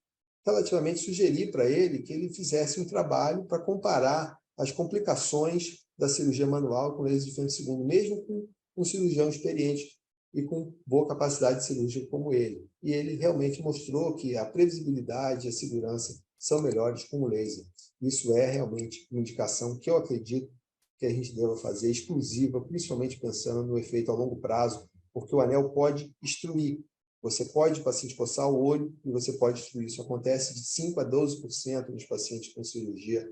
S2: relativamente sugeri para ele que ele fizesse um trabalho para comparar as complicações da cirurgia manual com laser de femto segundo, mesmo com um cirurgião experiente e com boa capacidade cirúrgica como ele. E ele realmente mostrou que a previsibilidade e a segurança são melhores com o laser. Isso é realmente uma indicação que eu acredito que a gente deva fazer exclusiva, principalmente pensando no efeito a longo prazo, porque o anel pode destruir. Você pode, paciente, coçar o olho e você pode destruir. Isso acontece de 5% a 12% dos pacientes com cirurgia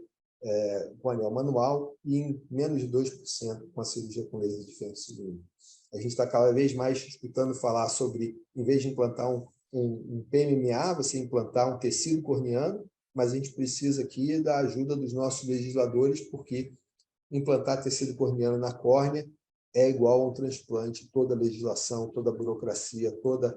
S2: com anel manual e em menos de 2% com a cirurgia com laser de femto segundo. A gente está cada vez mais escutando falar sobre, em vez de implantar um PMMA, você implantar um tecido corneano, mas a gente precisa aqui da ajuda dos nossos legisladores, porque implantar tecido corneano na córnea é igual a um transplante. Toda a legislação, toda a burocracia, toda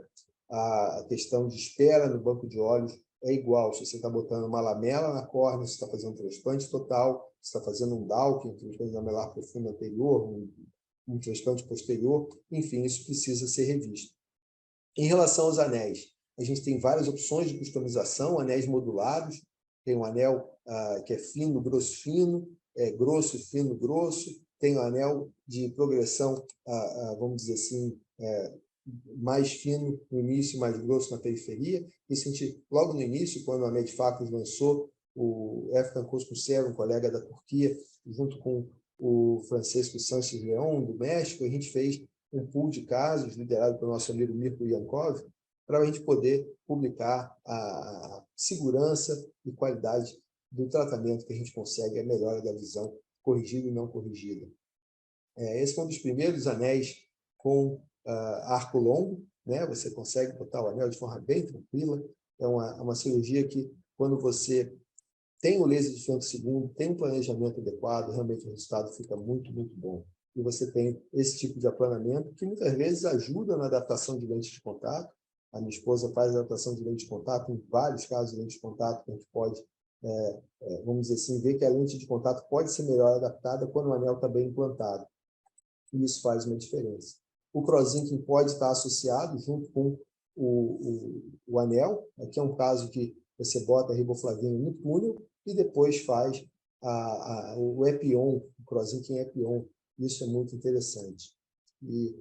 S2: a questão de espera no banco de olhos é igual. Se você está botando uma lamela na córnea, você está fazendo um transplante total, você está fazendo um Dawkins, um transplante lamelar profundo anterior, um transplante posterior, enfim, isso precisa ser revisto. Em relação aos anéis, a gente tem várias opções de customização, anéis modulados, tem um anel que é fino, grosso, grosso, fino, grosso, tem um anel de progressão, vamos dizer assim, mais fino no início, mais grosso na periferia. Isso a gente, logo no início, quando a Medfacus lançou o Efkan Coscucero, um colega da Turquia, junto com o Francisco Sanches Leão, do México, a gente fez um pool de casos, liderado pelo nosso amigo Mirko Yankov, para a gente poder publicar a segurança e qualidade do tratamento que a gente consegue, a melhora da visão corrigida e não corrigida. Esse foi um dos primeiros anéis com arco longo, né? Você consegue botar o anel de forma bem tranquila. É uma cirurgia que, quando você tem o laser de femto segundo, tem um planejamento adequado, realmente o resultado fica muito, muito bom. E você tem esse tipo de aplanamento que muitas vezes ajuda na adaptação de lente de contato. A minha esposa faz a adaptação de lente de contato, em vários casos de lente de contato, que a gente pode, vamos dizer assim, ver que a lente de contato pode ser melhor adaptada quando o anel está bem implantado. e isso faz uma diferença. O cross-linking pode estar associado junto com o anel. Aqui é um caso que você bota a riboflavina no túnel e depois faz o epion, o cross-linking epion. Isso é muito interessante. E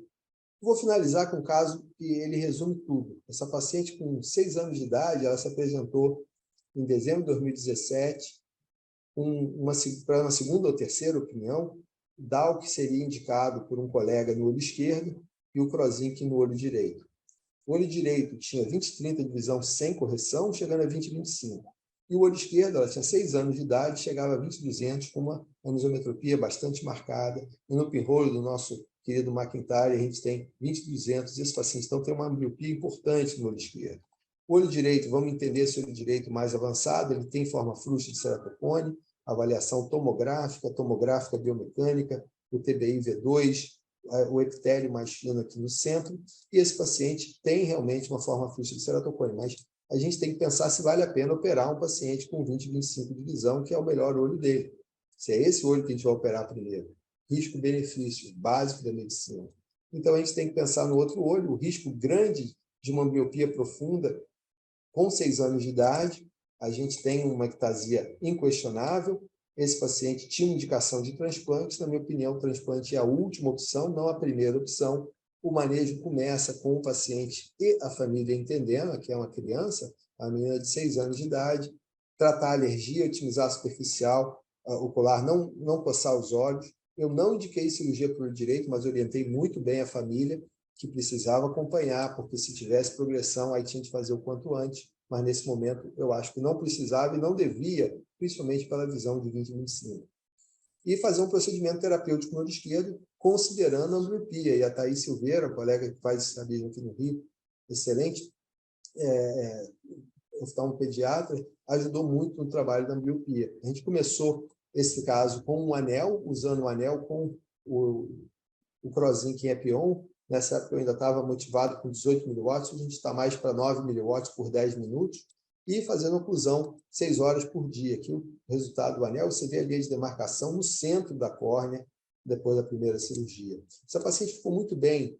S2: vou finalizar com um caso que ele resume tudo. Essa paciente com 6 anos de idade, ela se apresentou em dezembro de 2017 para uma segunda ou terceira opinião, dar o que seria indicado por um colega no olho esquerdo e o cross-linking no olho direito. O olho direito tinha 20/30 de visão sem correção, chegando a 20/25. E o olho esquerdo, ela tinha 6 anos de idade, chegava a 20/200, com uma anisometropia bastante marcada. E no pinhole do nosso querido McIntyre, a gente tem 20/200. Esse paciente, então, tem uma miopia importante no olho esquerdo. O olho direito, vamos entender esse olho direito mais avançado, ele tem forma frouxa de ceratocone, avaliação tomográfica biomecânica, o TBI V2, o epitélio mais fino aqui no centro, e esse paciente tem realmente uma forma frouxa de ceratocone, mas a gente tem que pensar se vale a pena operar um paciente com 20/25 de visão, que é o melhor olho dele. Se é esse olho que a gente vai operar primeiro. Risco-benefício básico da medicina. Então, a gente tem que pensar no outro olho, o risco grande de uma miopia profunda com 6 anos de idade. A gente tem uma ectasia inquestionável. Esse paciente tinha indicação de transplante. Na minha opinião, o transplante é a última opção, não a primeira opção. O manejo começa com o paciente e a família entendendo que é uma criança, a menina de 6 anos de idade, tratar a alergia, otimizar a superficial ocular, não coçar os olhos. Eu não indiquei cirurgia para o direito, mas orientei muito bem a família que precisava acompanhar, porque se tivesse progressão, aí tinha de fazer o quanto antes, mas nesse momento eu acho que não precisava e não devia, principalmente pela visão de 20/25. E fazer um procedimento terapêutico no olho esquerdo, considerando a ambliopia. E a Thaís Silveira, colega que faz estabilismo aqui no Rio, excelente, oftalmopediatra, ajudou muito no trabalho da ambliopia. A gente começou esse caso com um anel, usando o anel com o cross-linking epion. Nessa época eu ainda estava motivado com 18 mW, a gente está mais para 9 mW por 10 minutos, e fazendo oclusão 6 horas por dia. Aqui o resultado do anel, você vê a linha de demarcação no centro da córnea, depois da primeira cirurgia. Essa paciente ficou muito bem,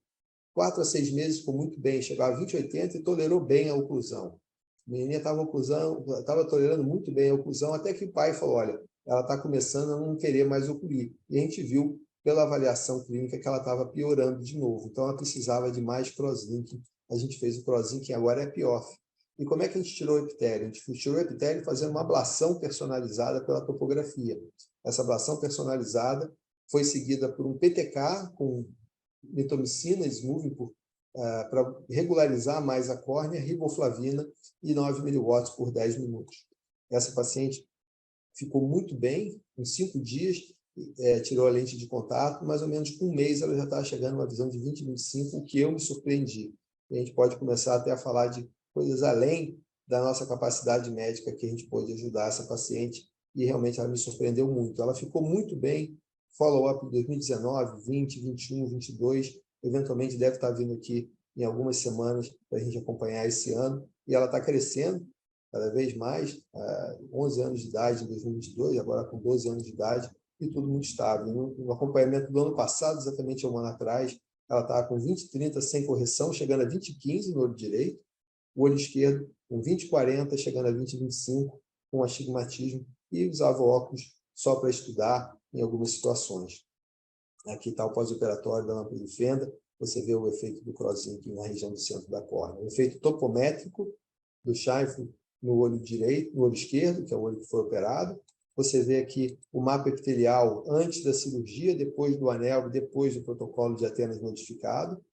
S2: 4 a 6 meses ficou muito bem, chegava a 20/80 e tolerou bem a oclusão. A menina estava tolerando muito bem a oclusão, até que o pai falou, olha, ela está começando a não querer mais ocluir. E a gente viu pela avaliação clínica que ela estava piorando de novo. Então, ela precisava de mais cross-linking. A gente fez o cross-linking, agora é PIOF. E como é que a gente tirou o epitélio? A gente tirou o epitélio fazendo uma ablação personalizada pela topografia. Essa ablação personalizada foi seguida por um PTK com mitomicina, smoothing, para regularizar mais a córnea, riboflavina e 9 mW por 10 minutos. Essa paciente ficou muito bem, em 5 dias, tirou a lente de contato, mais ou menos com um mês ela já estava chegando a uma visão de 20/25, o que eu me surpreendi. E a gente pode começar até a falar de coisas além da nossa capacidade médica que a gente pôde ajudar essa paciente, e realmente ela me surpreendeu muito. Ela ficou muito bem, follow-up em 2019, 20, 21, 22, eventualmente deve estar vindo aqui em algumas semanas para a gente acompanhar esse ano, e ela está crescendo cada vez mais, 11 anos de idade em 2022, agora com 12 anos de idade, e tudo muito estável. No acompanhamento do ano passado, exatamente um ano atrás, ela estava com 20/30 sem correção, chegando a 20/15 no olho direito, o olho esquerdo com 20/40, chegando a 20/25, com astigmatismo, e usava óculos só para estudar em algumas situações. Aqui está o pós-operatório da lâmpada de fenda, você vê o efeito do cross-linking na região do centro da córnea. O efeito topométrico do Scheifele no olho direito, no olho esquerdo, que é o olho que foi operado. Você vê aqui o mapa epitelial antes da cirurgia, depois do anel, depois do protocolo de Atenas modificado.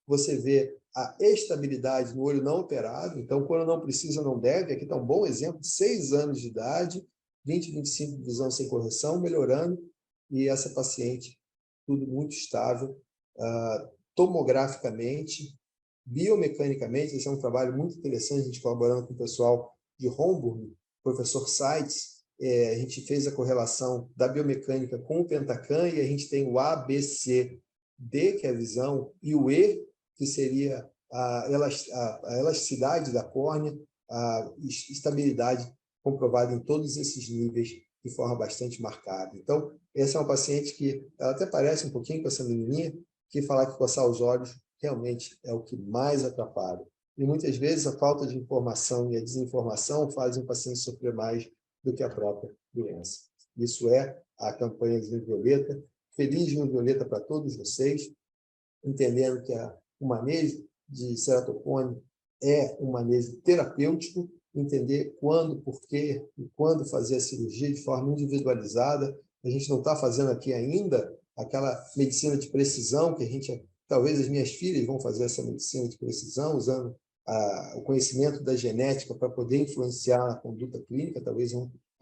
S2: Você vê a estabilidade no olho não operado. Então, quando não precisa, não deve. Aqui está um bom exemplo, 6 anos de idade, 20/25 de visão sem correção, melhorando. E essa paciente, tudo muito estável, tomograficamente, biomecanicamente. Esse é um trabalho muito interessante, a gente colaborando com o pessoal de Homburg, professor Seitz. A gente fez a correlação da biomecânica com o Pentacan, e a gente tem o A, B, C, D, que é a visão, e o E, que seria a elasticidade da córnea, a estabilidade comprovada em todos esses níveis de forma bastante marcada. Então, essa é uma paciente que ela até parece um pouquinho com essa menininha, que falar que coçar os olhos realmente é o que mais atrapalha. E muitas vezes a falta de informação e a desinformação fazem o paciente sofrer mais do que a própria doença. Isso é a campanha de Junho Violeta. Feliz Junho Violeta para todos vocês, entendendo que o manejo de ceratocone é um manejo terapêutico, entender quando, por quê e quando fazer a cirurgia de forma individualizada. A gente não está fazendo aqui ainda aquela medicina de precisão que a gente, talvez as minhas filhas vão fazer essa medicina de precisão, usando o conhecimento da genética para poder influenciar na conduta clínica, talvez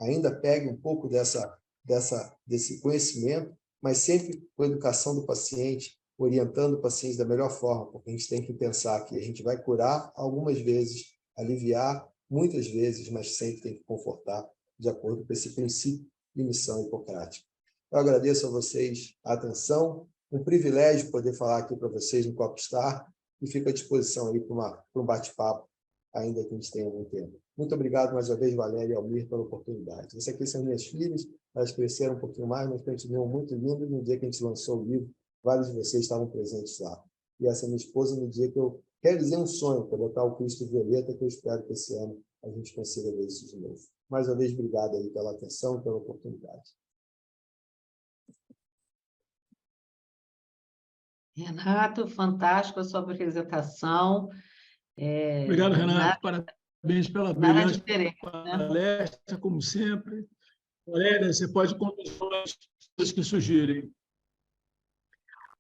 S2: ainda pegue um pouco desse conhecimento, mas sempre com a educação do paciente, orientando o paciente da melhor forma, porque a gente tem que pensar que a gente vai curar algumas vezes, aliviar muitas vezes, mas sempre tem que confortar de acordo com esse princípio de missão hipocrática. Eu agradeço a vocês a atenção, um privilégio poder falar aqui para vocês no Copstar e fico à disposição aí para um bate-papo, ainda que a gente tenha algum tempo. Muito obrigado mais uma vez, Valéria e Almir, pela oportunidade. Essas aqui são minhas filhas, elas cresceram um pouquinho mais, mas continuam muito lindas. No dia que a gente lançou o livro, vários de vocês estavam presentes lá. E essa é minha esposa, no dia que eu realizei um sonho para botar o Cristo Violeta, que eu espero que esse ano a gente consiga ver isso de novo. Mais uma vez, obrigado aí pela atenção e pela oportunidade.
S3: Renato, fantástico a sua apresentação.
S1: Obrigado, Renato. Parabéns pela
S3: Nada
S1: brilhante
S3: diferente, né?
S1: palestra, como sempre. Valéria, você pode continuar as coisas que surgirem.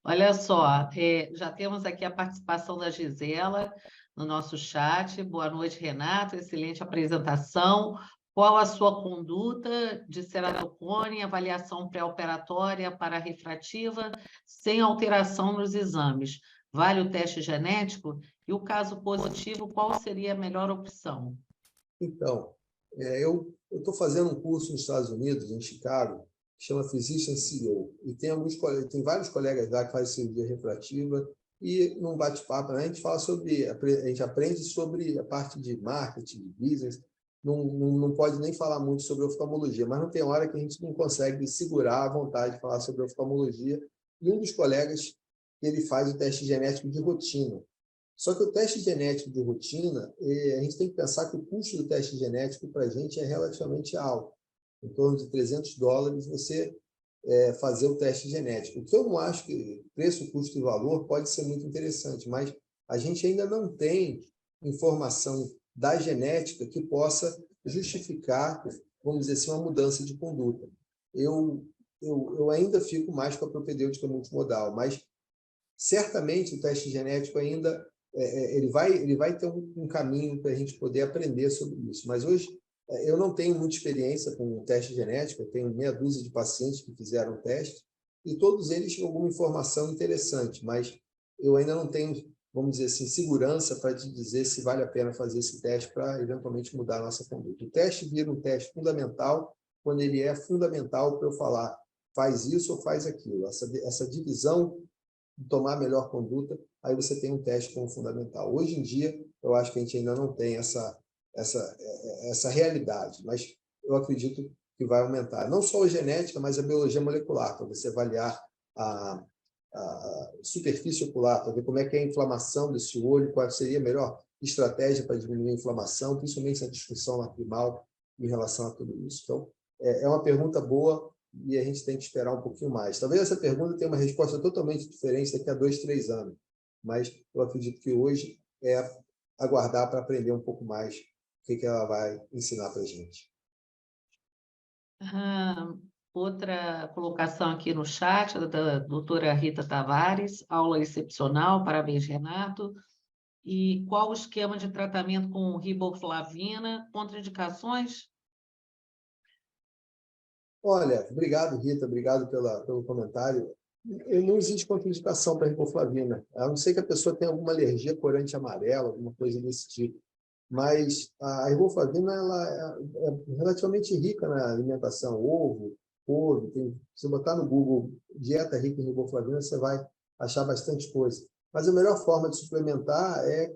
S3: Olha só, já temos aqui a participação da Gisela no nosso chat. Boa noite, Renato. Excelente apresentação. Qual a sua conduta de ceratocone, avaliação pré-operatória para refrativa, sem alteração nos exames? Vale o teste genético? E o caso positivo, qual seria a melhor opção?
S2: Então, eu estou fazendo um curso nos Estados Unidos, em Chicago, que chama Physician CEO, e tem vários colegas lá que fazem cirurgia refrativa, e num bate-papo, né, a gente aprende sobre a parte de marketing, de business, não pode nem falar muito sobre oftalmologia, mas não tem hora que a gente não consegue segurar a vontade de falar sobre oftalmologia, e um dos colegas, ele faz o teste genético de rotina. Só que o teste genético de rotina, a gente tem que pensar que o custo do teste genético para a gente é relativamente alto. Em torno de $300 você fazer o teste genético. O que eu não acho que preço, custo e valor pode ser muito interessante, mas a gente ainda não tem informação da genética que possa justificar, vamos dizer assim, uma mudança de conduta. Eu ainda fico mais com a propedêutica multimodal, mas certamente o teste genético ainda ele vai ter um caminho para a gente poder aprender sobre isso. Mas hoje eu não tenho muita experiência com o teste genético, eu tenho meia dúzia de pacientes que fizeram o teste e todos eles têm alguma informação interessante, mas eu ainda não tenho, vamos dizer assim, segurança para te dizer se vale a pena fazer esse teste para eventualmente mudar a nossa conduta. O teste vira um teste fundamental quando ele é fundamental para eu falar faz isso ou faz aquilo. Essa divisão de tomar a melhor conduta, aí você tem um teste como fundamental. Hoje em dia, eu acho que a gente ainda não tem essa realidade, mas eu acredito que vai aumentar. Não só a genética, mas a biologia molecular, para você avaliar a superfície ocular, para ver como é que é a inflamação desse olho, qual seria a melhor estratégia para diminuir a inflamação, principalmente a disfunção lacrimal em relação a tudo isso. Então, é uma pergunta boa, e a gente tem que esperar um pouquinho mais. Talvez essa pergunta tenha uma resposta totalmente diferente daqui a 2, 3 anos, mas eu acredito que hoje é aguardar para aprender um pouco mais o que ela vai ensinar para a gente.
S3: Outra colocação aqui no chat, da doutora Rita Tavares, aula excepcional, parabéns, Renato. E qual o esquema de tratamento com riboflavina, contraindicações?
S2: Olha, obrigado, Rita, obrigado pelo comentário. Não existe contraindicação para a riboflavina, a não ser que a pessoa tenha alguma alergia corante amarela, alguma coisa desse tipo. Mas a riboflavina ela é relativamente rica na alimentação, ovo, couve. Se botar no Google dieta rica em riboflavina, você vai achar bastante coisa. Mas a melhor forma de suplementar é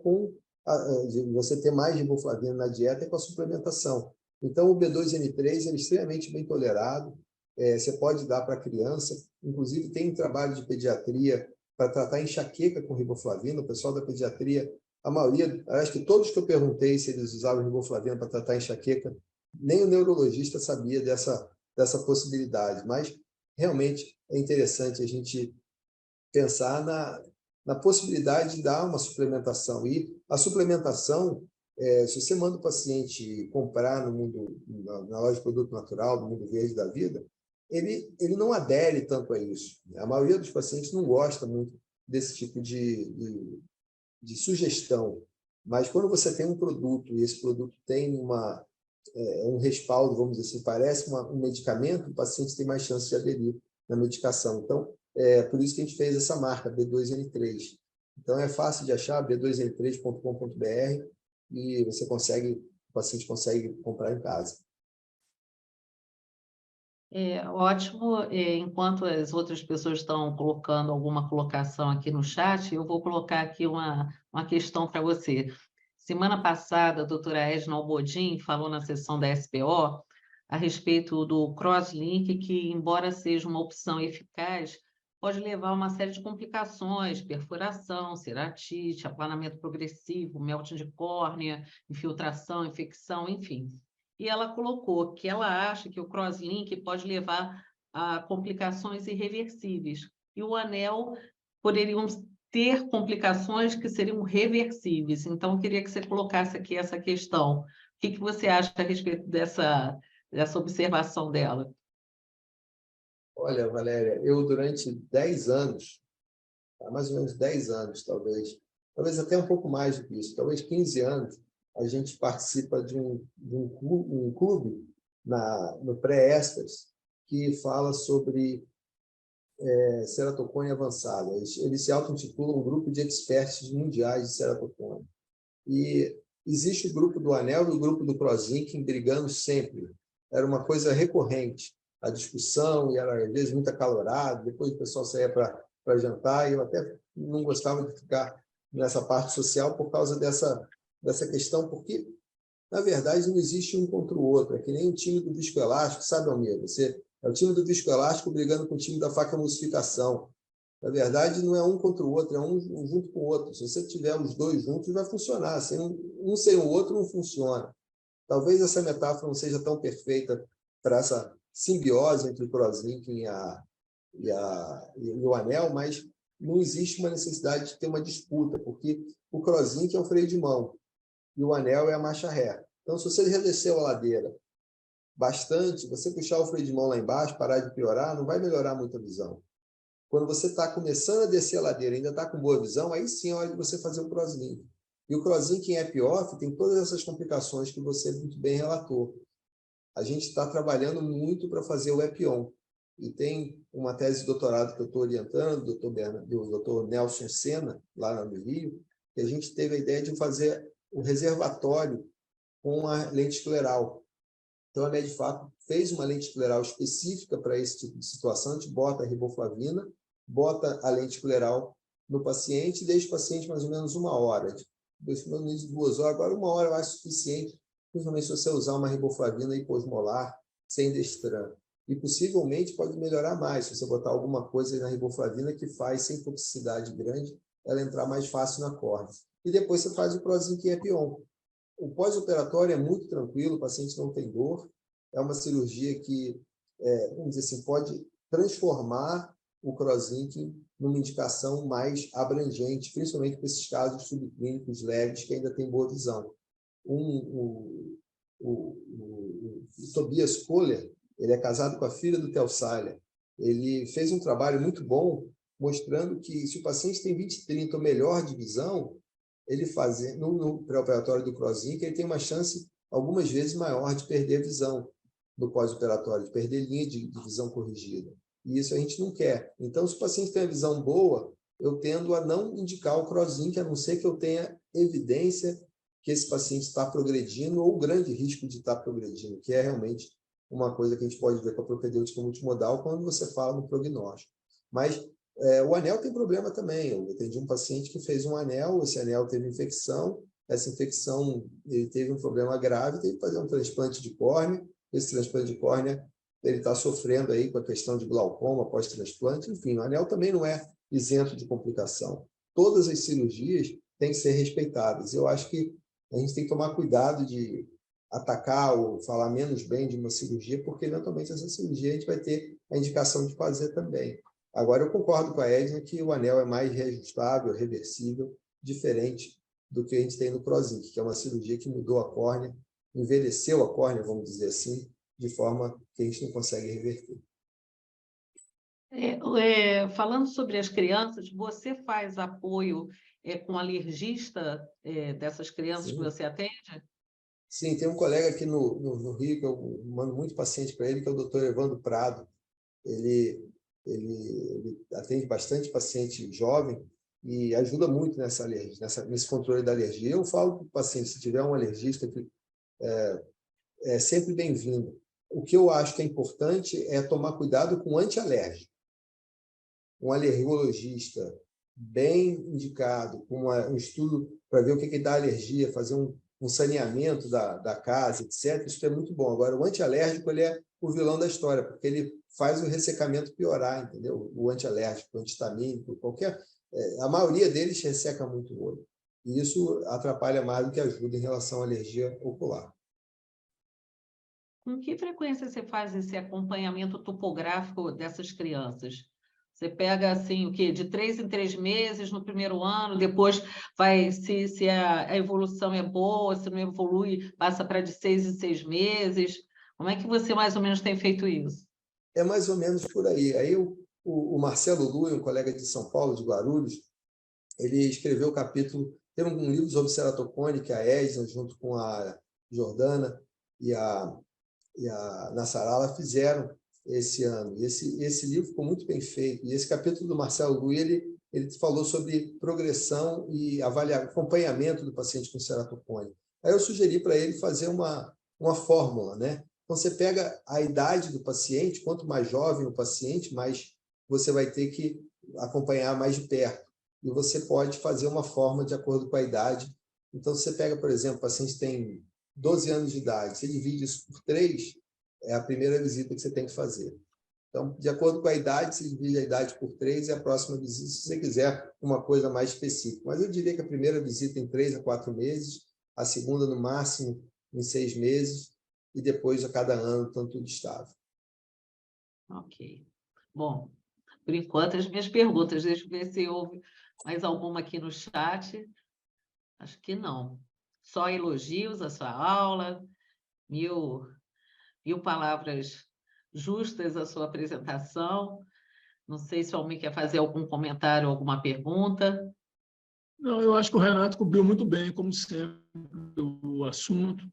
S2: de você ter mais riboflavina na dieta é com a suplementação. Então, o B2N3 é extremamente bem tolerado, você pode dar para a criança, inclusive tem um trabalho de pediatria para tratar enxaqueca com riboflavina, o pessoal da pediatria, a maioria, acho que todos que eu perguntei se eles usavam riboflavina para tratar enxaqueca, nem o neurologista sabia dessa possibilidade, mas realmente é interessante a gente pensar na possibilidade de dar uma suplementação. E a suplementação, se você manda o paciente comprar na loja de produto natural, no Mundo Verde da vida, ele não adere tanto a isso. A maioria dos pacientes não gosta muito desse tipo de sugestão. Mas quando você tem um produto e esse produto tem um respaldo, vamos dizer assim, parece um medicamento, o paciente tem mais chance de aderir na medicação. Então, por isso que a gente fez essa marca, B2N3. Então, é fácil de achar, b2n3.com.br, e o paciente consegue comprar em casa.
S3: Ótimo. Enquanto as outras pessoas estão colocando alguma colocação aqui no chat, eu vou colocar aqui uma questão para você. Semana passada, a doutora Edna Albodin falou na sessão da SPO a respeito do crosslink, que, embora seja uma opção eficaz, pode levar a uma série de complicações, perfuração, ceratite, aplanamento progressivo, melting de córnea, infiltração, infecção, enfim. E ela colocou que ela acha que o crosslink pode levar a complicações irreversíveis. E o anel poderiam ter complicações que seriam reversíveis. Então, eu queria que você colocasse aqui essa questão. O que você acha a respeito dessa observação dela?
S2: Olha, Valéria, eu durante 10 anos, mais ou menos 10 anos, talvez até um pouco mais do que isso, talvez 15 anos, a gente participa de um clube no pré-ESPES que fala sobre ceratocone avançada. Eles se auto-intitulam um grupo de experts mundiais de ceratocone. E existe o grupo do Anel e o grupo do CrossLink brigando sempre. Era uma coisa recorrente, a discussão, e era às vezes muito acalorado, depois o pessoal saía para jantar, e eu até não gostava de ficar nessa parte social por causa dessa questão, porque, na verdade, não existe um contra o outro. É que nem o time do viscoelástico, sabe, Almir? É o time do viscoelástico brigando com o time da faca emulsificação. Na verdade, não é um contra o outro, é um junto com o outro. Se você tiver os dois juntos, vai funcionar. Um sem o outro não funciona. Talvez essa metáfora não seja tão perfeita para essa simbiose entre o crosslink e o anel, mas não existe uma necessidade de ter uma disputa, porque o crosslink é o freio de mão e o anel é a marcha ré. Então, se você já desceu a ladeira bastante, você puxar o freio de mão lá embaixo, parar de piorar, não vai melhorar muito a visão. Quando você está começando a descer a ladeira e ainda está com boa visão, aí sim é hora de você fazer o crosslink. E o crosslink em app-off tem todas essas complicações que você muito bem relatou. A gente está trabalhando muito para fazer o app-on. E tem uma tese de doutorado que eu estou orientando, do doutor Nelson Senna, lá no Rio, que a gente teve a ideia de fazer o reservatório com a lente escleral. Então, a Medifaco fez uma lente escleral específica para esse tipo de situação. A gente bota a riboflavina, bota a lente escleral no paciente e deixa o paciente mais ou menos 1 hora. Deixa pelo menos 2 horas. Agora, 1 hora eu acho suficiente, principalmente se você usar uma riboflavina hiposmolar sem destran. E, possivelmente, pode melhorar mais se você botar alguma coisa na riboflavina que faz, sem toxicidade grande, ela entrar mais fácil na córnea. E depois você faz o crosslink epi-on. O pós-operatório é muito tranquilo, o paciente não tem dor, é uma cirurgia que, vamos dizer assim, pode transformar o crosslinking numa indicação mais abrangente, principalmente para esses casos subclínicos leves que ainda têm boa visão. O Tobias Kohler, ele é casado com a filha do Theo Saller. Ele fez um trabalho muito bom mostrando que se o paciente tem 20/30 ou melhor de visão, ele fazer no pré-operatório do crosslink, ele tem uma chance algumas vezes maior de perder a visão do pós-operatório, de perder linha de visão corrigida. E isso a gente não quer. Então, se o paciente tem a visão boa, eu tendo a não indicar o crosslink, a não ser que eu tenha evidência que esse paciente está progredindo ou grande risco de estar progredindo, que é realmente uma coisa que a gente pode ver com a propedêutica multimodal quando você fala no prognóstico. Mas o anel tem problema também. Eu atendi um paciente que fez um anel, esse anel teve infecção, essa infecção, ele teve um problema grave, teve que fazer um transplante de córnea. Esse transplante de córnea, ele está sofrendo aí com a questão de glaucoma pós-transplante. Enfim, o anel também não é isento de complicação. Todas as cirurgias têm que ser respeitadas. Eu acho que a gente tem que tomar cuidado de atacar ou falar menos bem de uma cirurgia, porque eventualmente essa cirurgia a gente vai ter a indicação de fazer também. Agora, eu concordo com a Edna que o anel é mais reajustável, reversível, diferente do que a gente tem no Prozinc, que é uma cirurgia que mudou a córnea, envelheceu a córnea, vamos dizer assim, de forma que a gente não consegue reverter.
S3: Falando sobre as crianças, você faz apoio com alergista dessas crianças que você atende?
S2: Sim, tem um colega aqui no Rio, que eu mando muito paciente para ele, que é o Dr. Evandro Prado. Ele atende bastante paciente jovem e ajuda muito nessa alergia, nesse controle da alergia. Eu falo para o paciente, se tiver um alergista, que é sempre bem-vindo. O que eu acho que é importante é tomar cuidado com o antialérgico. Um alergologista bem indicado, com um estudo para ver o que dá alergia, fazer um saneamento da casa, etc. Isso é muito bom. Agora, o antialérgico, ele é o vilão da história, porque ele faz o ressecamento piorar, entendeu? O antialérgico, o antistamínico, a maioria deles resseca muito o olho. E isso atrapalha mais do que ajuda em relação à alergia ocular.
S3: Com que frequência você faz esse acompanhamento topográfico dessas crianças? Você pega assim, o quê? De 3 em 3 meses no primeiro ano, depois vai, se a evolução é boa, se não evolui, passa para de 6 em 6 meses. Como é que você mais ou menos tem feito isso?
S2: É mais ou menos por aí. Aí o Marcelo Lui, um colega de São Paulo, de Guarulhos, ele escreveu o capítulo, tem um livro sobre ceratocone, que a Edna, junto com a Jordana e a Nassarala, fizeram esse ano. E esse livro ficou muito bem feito. E esse capítulo do Marcelo Lui, ele falou sobre progressão e acompanhamento do paciente com ceratocone. Aí eu sugeri para ele fazer uma fórmula, né? Então, você pega a idade do paciente, quanto mais jovem o paciente, mais você vai ter que acompanhar mais de perto. E você pode fazer uma forma de acordo com a idade. Então, você pega, por exemplo, o paciente tem 12 anos de idade, você divide isso por 3, é a primeira visita que você tem que fazer. Então, de acordo com a idade, você divide a idade por 3 e a próxima visita, se você quiser uma coisa mais específica. Mas eu diria que a primeira visita em 3 a 4 meses, a segunda, no máximo, em 6 meses, e depois, a cada ano, estão tudo estável.
S3: Ok. Bom, por enquanto, as minhas perguntas. Deixa eu ver se houve mais alguma aqui no chat. Acho que não. Só elogios à sua aula, mil palavras justas à sua apresentação. Não sei se alguém quer fazer algum comentário, alguma pergunta.
S1: Não, eu acho que o Renato cobriu muito bem, como sempre, o assunto.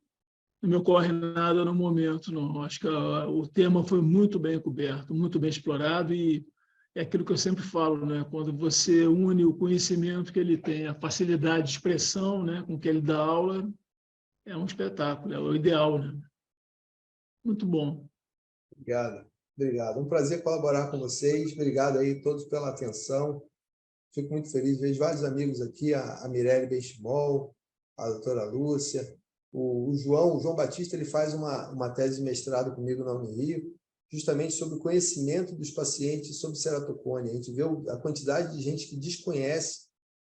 S1: Não me ocorre nada no momento, não. Acho que o tema foi muito bem coberto, muito bem explorado, e é aquilo que eu sempre falo, né? Quando você une o conhecimento que ele tem, a facilidade de expressão, né, com que ele dá aula, é um espetáculo, é o ideal, né? Muito bom.
S2: Obrigado. Obrigado. Um prazer colaborar com vocês. Obrigado aí a todos pela atenção. Fico muito feliz. Vejo vários amigos aqui, a Mirelle Benchimol, a doutora Lúcia, o João Batista, ele faz uma tese de mestrado comigo na Unirio, justamente sobre o conhecimento dos pacientes sobre ceratocone. A gente vê a quantidade de gente que desconhece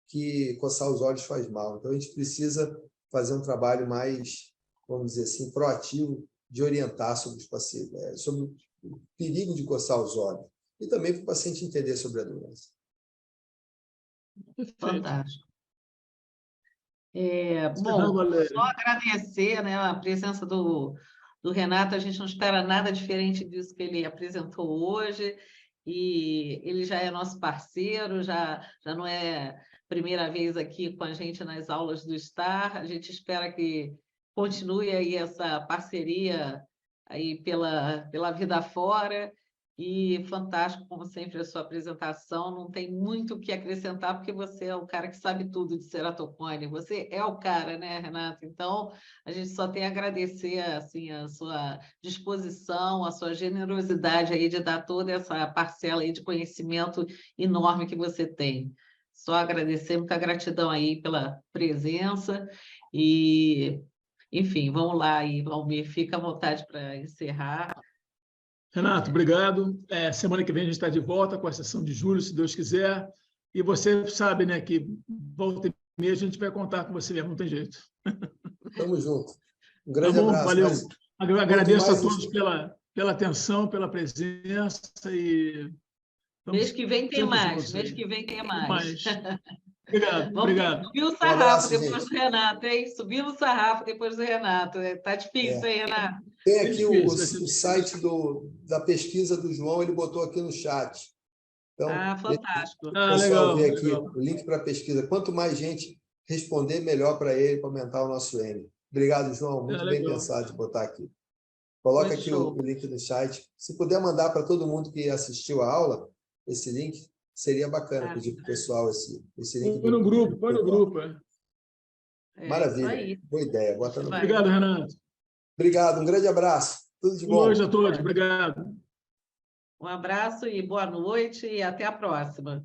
S2: que coçar os olhos faz mal. Então, a gente precisa fazer um trabalho mais, vamos dizer assim, proativo de orientar sobre os pacientes, sobre o perigo de coçar os olhos e também para o paciente entender sobre a doença.
S3: Fantástico. Bom, só agradecer, né, a presença do Renato. A gente não espera nada diferente disso que ele apresentou hoje, e ele já é nosso parceiro, já não é primeira vez aqui com a gente nas aulas do STAR. A gente espera que continue aí essa parceria aí pela vida fora. E fantástico, como sempre, a sua apresentação. Não tem muito o que acrescentar, porque você é o cara que sabe tudo de ceratocone. Você é o cara, né, Renato? Então, a gente só tem a agradecer assim, a sua disposição, a sua generosidade aí de dar toda essa parcela aí de conhecimento enorme que você tem. Só agradecer, muita gratidão aí pela presença e, enfim, vamos lá aí, Valmir, fica à vontade para encerrar.
S1: Renato, obrigado. Semana que vem a gente está de volta com a sessão de julho, se Deus quiser. E você sabe, né, que volta e meia a gente vai contar com você mesmo, não tem jeito.
S2: Tamo junto. Um
S1: Tá
S2: grande
S1: bom?
S2: abraço.
S1: Valeu.
S2: Mas
S1: Agradeço
S2: mais
S1: a todos pela atenção, pela presença e
S3: Mês que vem tem
S1: sempre
S3: mais,
S1: juntos
S3: mês
S1: aí.
S3: que vem tem
S1: Tem
S3: mais.
S1: Obrigado,
S3: Vamos
S1: obrigado.
S3: subir o
S2: Um
S3: sarrafo
S2: abraço,
S3: depois
S2: gente.
S3: do Renato, hein? Subir o sarrafo depois do Renato. Tá difícil, hein, Renato?
S2: Tem
S1: É
S2: aqui
S1: difícil,
S2: o
S1: vai ser difícil.
S2: site da pesquisa do João, ele botou aqui no chat. Então,
S3: Fantástico.
S2: o pessoal
S1: Legal,
S2: vê aqui
S1: legal.
S2: o link para a pesquisa. Quanto mais gente responder, melhor para ele, para aumentar o nosso M. Obrigado, João. Muito bem
S1: Legal.
S2: pensado de botar aqui. Coloca
S3: Muito
S2: aqui
S3: show.
S2: o link no chat. Se puder mandar para todo mundo que assistiu a aula, esse link, seria bacana pedir para o pessoal esse link.
S1: Põe no grupo, põe no grupo.
S3: Isso
S2: Maravilha.
S3: aí.
S2: Boa ideia. Bota no grupo.
S1: Obrigado, Renato.
S2: Obrigado. Um grande abraço. Tudo de bom.
S1: Boa noite a todos. Obrigado.
S3: Um abraço e boa noite e até a próxima.